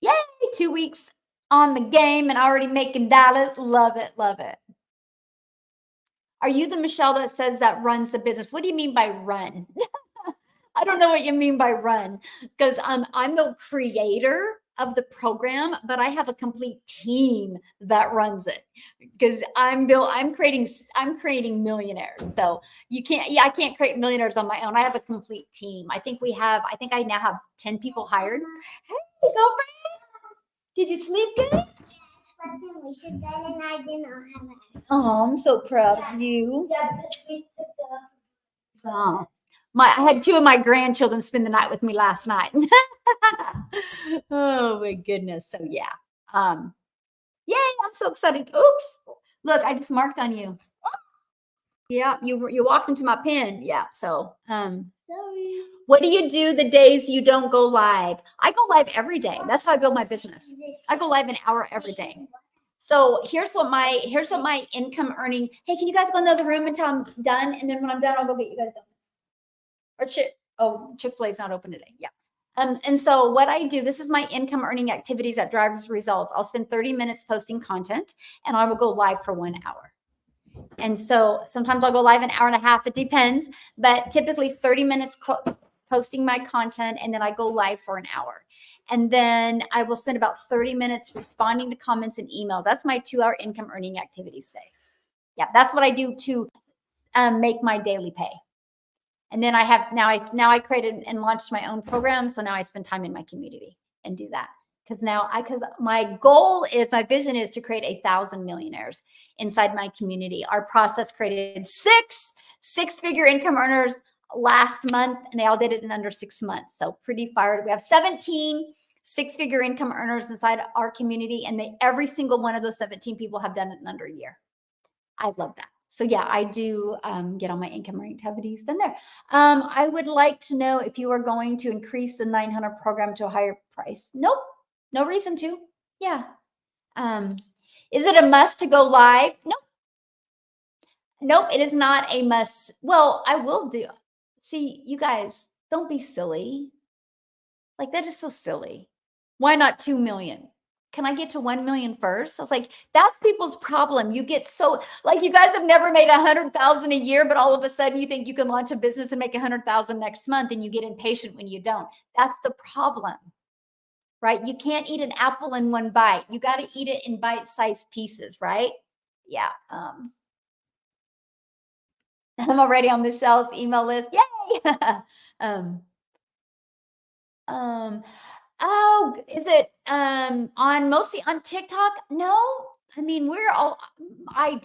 Yay, 2 weeks on the game and already making dollars. Love it, love it. Are you the Michelle that says that runs the business? What do you mean by run? I don't know what you mean by run, because I'm the creator of the program, but I have a complete team that runs it, because I'm creating millionaires. So I can't create millionaires on my own. I have a complete team. I think I now have 10 people hired. Hey, girlfriend, did you sleep good? Slept in Lisa's bed and I did not have an accident. Oh, I'm so proud of you. Yeah, because we took the. Oh. I had two of my grandchildren spend the night with me last night. Oh my goodness. So yeah. Yay, I'm so excited. Oops. Look, I just marked on you. Yeah, you walked into my pen. Yeah. So sorry. What do you do the days you don't go live? I go live every day. That's how I build my business. I go live an hour every day. So here's what my income earning. Hey, can you guys go in the other room until I'm done? And then when I'm done, I'll go get you guys done. Or Chick-fil-A is not open today. Yeah. And so what I do, this is my income earning activities that drives results. I'll spend 30 minutes posting content and I will go live for 1 hour. And so sometimes I'll go live an hour and a half. It depends, but typically 30 minutes posting my content, and then I go live for an hour. And then I will spend about 30 minutes responding to comments and emails. That's my 2-hour income earning activities days. Yeah, that's what I do to make my daily pay. And then I created and launched my own program. So now I spend time in my community and do that. Because my vision is to create 1,000 millionaires inside my community. Our process created six-figure income earners last month, and they all did it in under 6 months. So pretty fired. We have 17 six-figure income earners inside our community, and every single one of those 17 people have done it in under a year. I love that. So yeah, I do get all my income earning activities done there. I would like to know if you are going to increase the 900 program to a higher price. Nope, no reason to. Yeah. Is it a must to go live? Nope. Nope, it is not a must. Well, I will do. See, you guys, don't be silly. Like, that is so silly. Why not 2 million? Can I get to 1 million first? I was like, that's people's problem. You get so, like, you guys have never made 100,000 a year, but all of a sudden you think you can launch a business and make 100,000 next month, and you get impatient when you don't. That's the problem, right? You can't eat an apple in one bite. You got to eat it in bite-sized pieces, right? Yeah. I'm already on Michelle's email list. Yay. Oh, is it on mostly on TikTok? No. I mean, I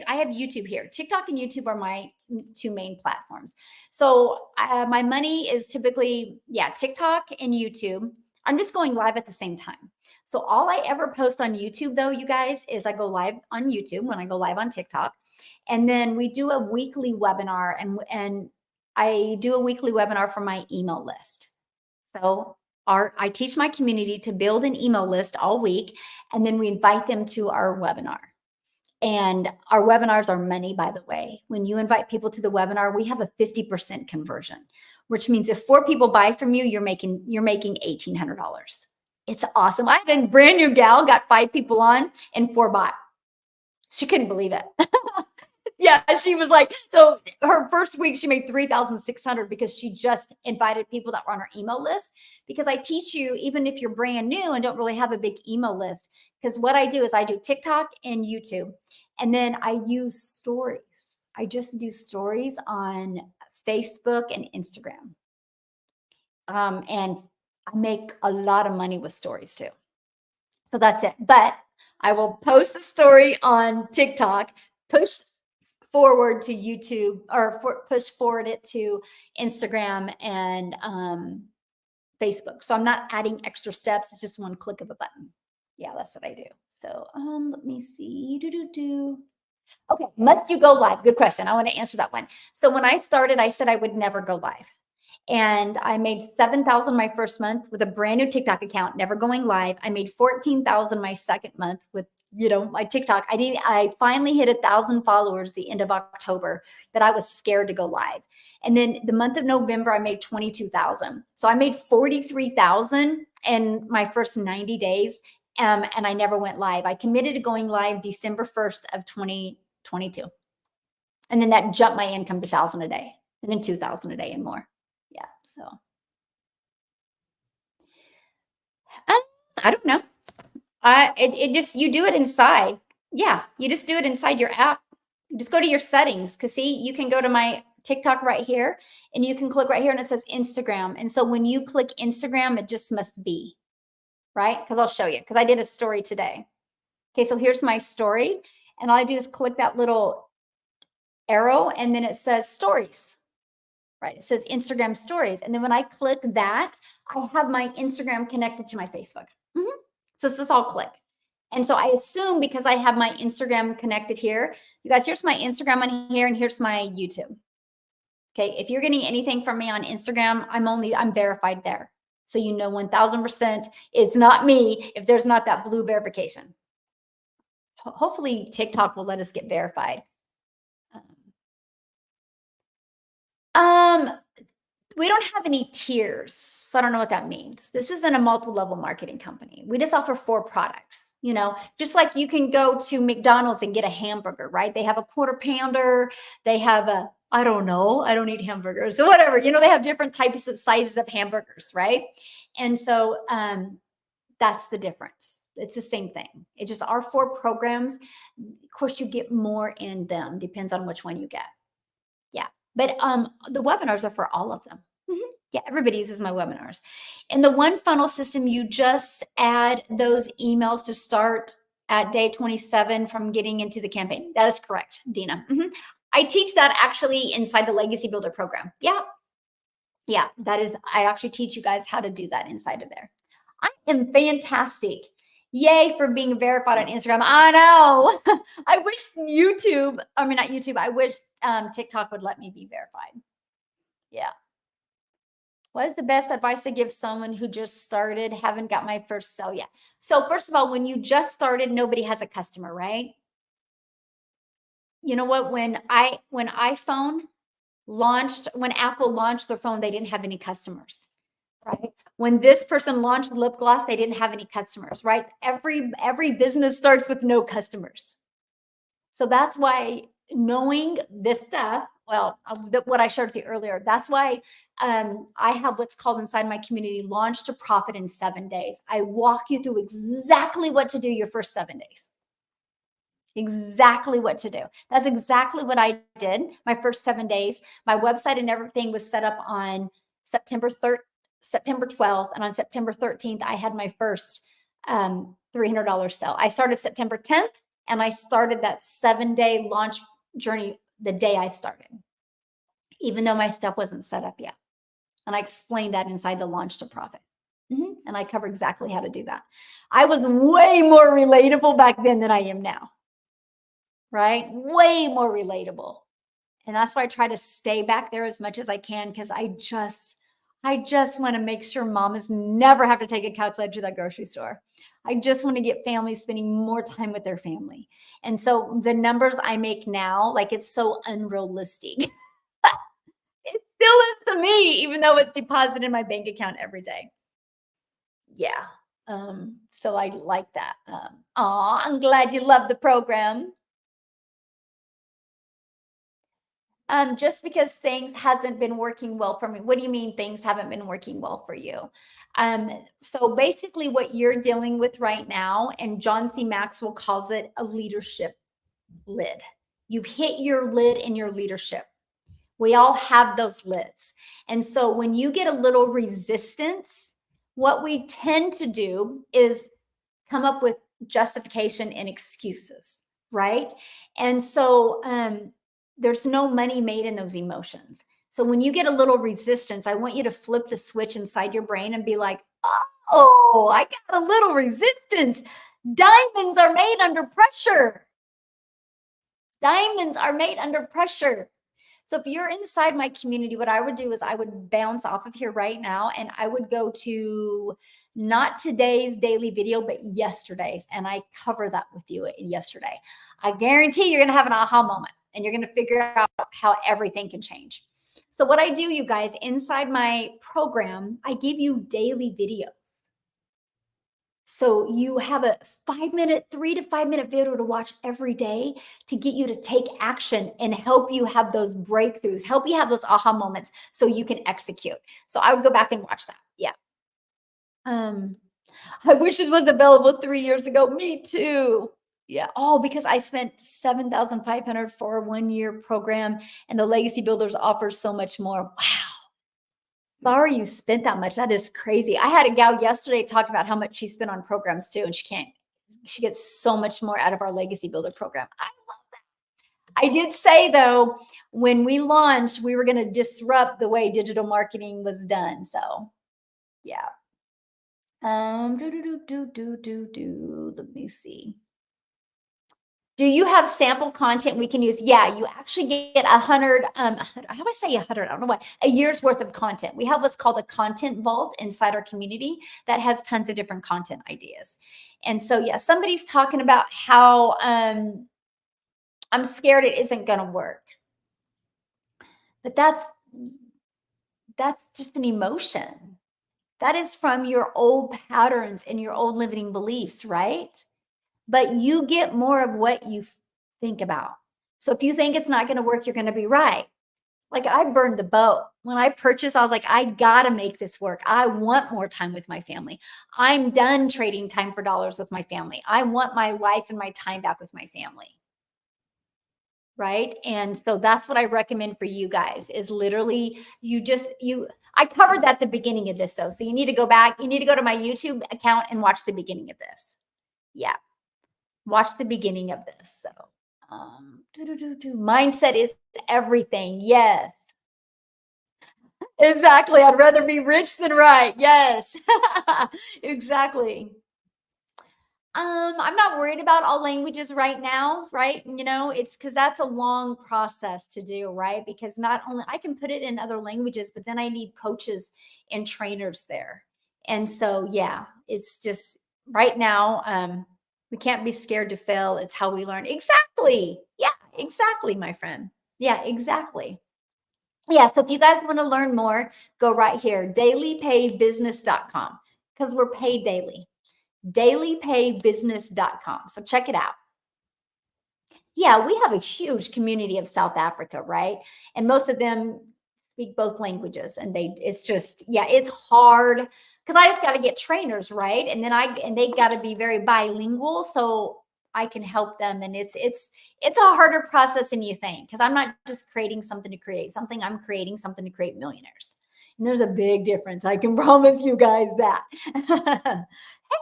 have YouTube here. TikTok and YouTube are my two main platforms. So my money is typically, TikTok and YouTube. I'm just going live at the same time. So all I ever post on YouTube, though, you guys, is I go live on YouTube when I go live on TikTok. And then we do a weekly webinar, and I do a weekly webinar for my email list. So I teach my community to build an email list all week, and then we invite them to our webinar. And our webinars are money, by the way. When you invite people to the webinar, we have a 50% conversion, which means if 4 people buy from you, you're making $1,800. It's awesome. I had a brand new gal, got 5 people on, and 4 bought. She couldn't believe it. Yeah, she was like, so her first week she made 3,600 because she just invited people that were on her email list. Because I teach you, even if you're brand new and don't really have a big email list, because what I do is I do TikTok and YouTube, and then I use stories. I just do stories on Facebook and Instagram. And I make a lot of money with stories too. So that's it. But I will post the story on TikTok, push forward to YouTube, or push forward it to Instagram and Facebook. So I'm not adding extra steps. It's just one click of a button. Yeah, that's what I do. So let me see. Okay, must you go live? Good question. I want to answer that one. So when I started, I said I would never go live. And I made 7,000 my first month with a brand new TikTok account, never going live. I made 14,000 my second month with, my TikTok. I finally hit 1,000 followers the end of October, but I was scared to go live. And then the month of November, I made 22,000. So I made 43,000 in my first 90 days. And I never went live. I committed to going live December 1st of 2022. And then that jumped my income to 1,000 a day, and then 2,000 a day and more. Yeah. So I don't know. It just, you do it inside. Yeah, you just do it inside your app. Just go to your settings, because see, you can go to my TikTok right here, and you can click right here and it says Instagram. And so when you click Instagram, it just must be, right? Because I'll show you, because I did a story today. Okay, so here's my story. And all I do is click that little arrow, and then it says stories, right? It says Instagram stories. And then when I click that, I have my Instagram connected to my Facebook. So it's just all click. And so I assume, because I have my Instagram connected here, you guys, here's my Instagram on here, and here's my YouTube. Okay, if you're getting anything from me on Instagram, I'm verified there. So you know 1000% it's not me if there's not that blue verification. Hopefully TikTok will let us get verified. We don't have any tiers, so I don't know what that means. This isn't a multi-level marketing company. We just offer 4 products, just like you can go to McDonald's and get a hamburger, right? They have a quarter pounder. They have I don't know, I don't eat hamburgers, so whatever, they have different types of sizes of hamburgers, right? And so that's the difference. It's the same thing. It just, our 4 programs, of course, you get more in them, depends on which one you get. Yeah. But the webinars are for all of them. Yeah, everybody uses my webinars. In the one funnel system, you just add those emails to start at day 27 from getting into the campaign. That is correct, Dina. I teach that actually inside the Legacy Builder program. Yeah. Yeah, that is, I actually teach you guys how to do that inside of there. I am fantastic. Yay for being verified on Instagram. I know. I wish not YouTube, I wish TikTok would let me be verified. Yeah. What is the best advice to give someone who just started, haven't got my first sale yet? So first of all, when you just started, nobody has a customer, right? You know what? When Apple launched their phone, they didn't have any customers. Right? When this person launched lip gloss, they didn't have any customers, right? Every business starts with no customers. So that's why knowing this stuff, well, what I shared with you earlier, that's why I have what's called inside my community, Launch to Profit in 7 days. I walk you through exactly what to do your first 7 days. Exactly what to do. That's exactly what I did my first 7 days. My website and everything was set up on September 12th, and on September 13th, I had my first $300 sale. I started September 10th, and I started that 7-day launch journey the day I started, even though my stuff wasn't set up yet. And I explained that inside the Launch to Profit. And I cover exactly how to do that. I was way more relatable back then than I am now, right? Way more relatable. And that's why I try to stay back there as much as I can, because I just want to make sure mamas never have to take a calculator to that grocery store. I just want to get families spending more time with their family. And so the numbers I make now, like, it's so unrealistic. It still is to me, even though it's deposited in my bank account every day. Yeah. So I like that. I'm glad you love the program. Just because things hasn't been working well for me. What do you mean things haven't been working well for you? So basically what you're dealing with right now, and John C. Maxwell calls it a leadership lid. You've hit your lid in your leadership. We all have those lids. And so when you get a little resistance, what we tend to do is come up with justification and excuses, right? And so there's no money made in those emotions. So when you get a little resistance, I want you to flip the switch inside your brain and be like, oh, I got a little resistance. Diamonds are made under pressure. Diamonds are made under pressure. So if you're inside my community, what I would do is I would bounce off of here right now, and I would go to not today's daily video, but yesterday's. And I cover that with you yesterday. I guarantee you're going to have an aha moment, and you're going to figure out how everything can change. So what I do, you guys, inside my program, I give you daily videos. So you have a 5 minute, 3 to 5 minute video to watch every day to get you to take action and help you have those breakthroughs, help you have those aha moments so you can execute. So I would go back and watch that. Yeah. Um, I wish this was available 3 years ago. Me too. Yeah. Oh, because I spent 7,500 for a 1 year program and the Legacy Builders offers so much more. Wow. Sorry you spent that much. That is crazy. I had a gal yesterday talk about how much she spent on programs too, and she gets so much more out of our Legacy Builder program. I did say though, when we launched, we were going to disrupt the way digital marketing was done. So yeah. Let me see. Do you have sample content we can use? Yeah, you actually get 100, how do I say 100? I don't know what, a year's worth of content. We have what's called a content vault inside our community that has tons of different content ideas. And so, yeah, somebody's talking about how I'm scared it isn't going to work. But that's just an emotion. That is from your old patterns and your old limiting beliefs, right? But you get more of what you think about. So if you think it's not going to work, you're going to be right. Like I burned the boat. When I purchased, I was like, I got to make this work. I want more time with my family. I'm done trading time for dollars with my family. I want my life and my time back with my family. Right. And so that's what I recommend for you guys is literally I covered that at the beginning of this. So you need to go back. You need to go to my YouTube account and watch the beginning of this. Yeah. Watch the beginning of this. So mindset is everything. Yes. Exactly. I'd rather be rich than right. Yes. Exactly. I'm not worried about all languages right now, right? It's because that's a long process to do, right? Because not only I can put it in other languages, but then I need coaches and trainers there. And so, yeah, it's just right now, we can't be scared to fail. It's how we learn. Exactly. Yeah, exactly, my friend. Yeah, exactly. Yeah, so if you guys want to learn more, go right here, dailypaybusiness.com, because we're paid daily. Dailypaybusiness.com. So check it out. Yeah, we have a huge community of South Africa, right? And most of them speak both languages, and it's just, yeah, it's hard because I just got to get trainers, right? And then they got to be very bilingual so I can help them. And it's a harder process than you think, because I'm not just creating something to create something, I'm creating something to create millionaires. And there's a big difference. I can promise you guys that.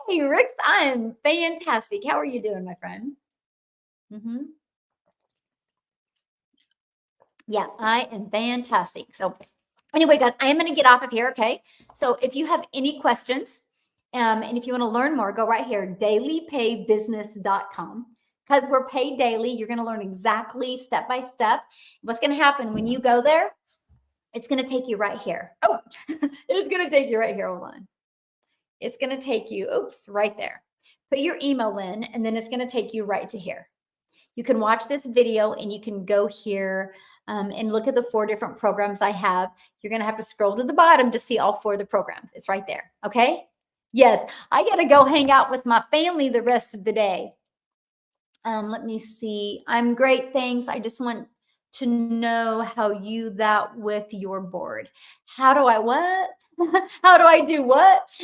Hey, Rick, I'm fantastic. How are you doing, my friend? Hmm. Yeah, I am fantastic. So, anyway, guys, I am going to get off of here. Okay. So, if you have any questions, and if you want to learn more, go right here, dailypaybusiness.com. Because we're paid daily, you're going to learn exactly step by step what's going to happen when you go there. It's going to take you right here. Oh, it's going to take you right here. Hold on. It's going to take you, oops, right there. Put your email in, and then it's going to take you right to here. You can watch this video and you can go here and look at the 4 different programs I have. You're going to have to scroll to the bottom to see all 4 of the programs. It's right there. Okay. Yes, I got to go hang out with my family the rest of the day. Let me see. I'm great. Thanks. I just want to know how you that with your board. How do I what? How do I do what?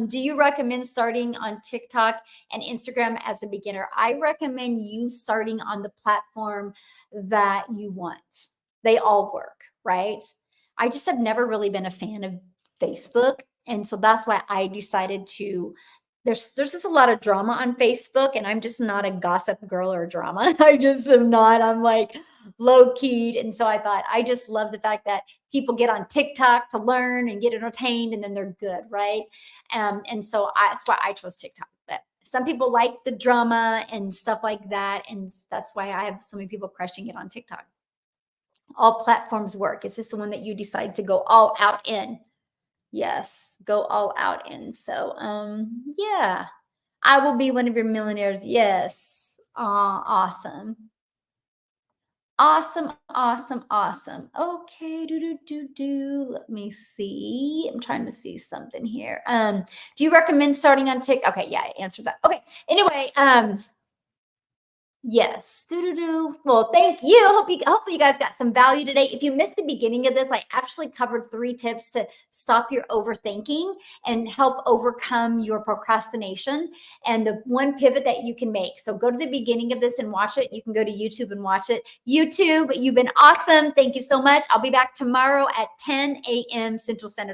Do you recommend starting on TikTok and Instagram as a beginner? I recommend you starting on the platform that you want. They all work, right? I just have never really been a fan of Facebook. And so that's why I decided to there's just a lot of drama on Facebook, and I'm just not a gossip girl or drama. I just am not. I'm like low keyed. And so I thought I just love the fact that people get on TikTok to learn and get entertained, and then they're good, right? And so that's why I chose TikTok. But some people like the drama and stuff like that, and that's why I have so many people crushing it on TikTok. All platforms work. It's just the one that you decide to go all out in. Yes, go all out in. So, yeah, I will be one of your millionaires. Yes. Awesome. Awesome, awesome, awesome. Okay, Let me see. I'm trying to see something here. Do you recommend starting on TikTok? Okay, yeah, I answered that. Okay. Anyway, yes. Do. Well, thank you. Hopefully you guys got some value today. If you missed the beginning of this, I actually covered 3 tips to stop your overthinking and help overcome your procrastination and the one pivot that you can make. So go to the beginning of this and watch it. You can go to YouTube and watch it. YouTube, you've been awesome. Thank you so much. I'll be back tomorrow at 10 a.m. Central Standard Time.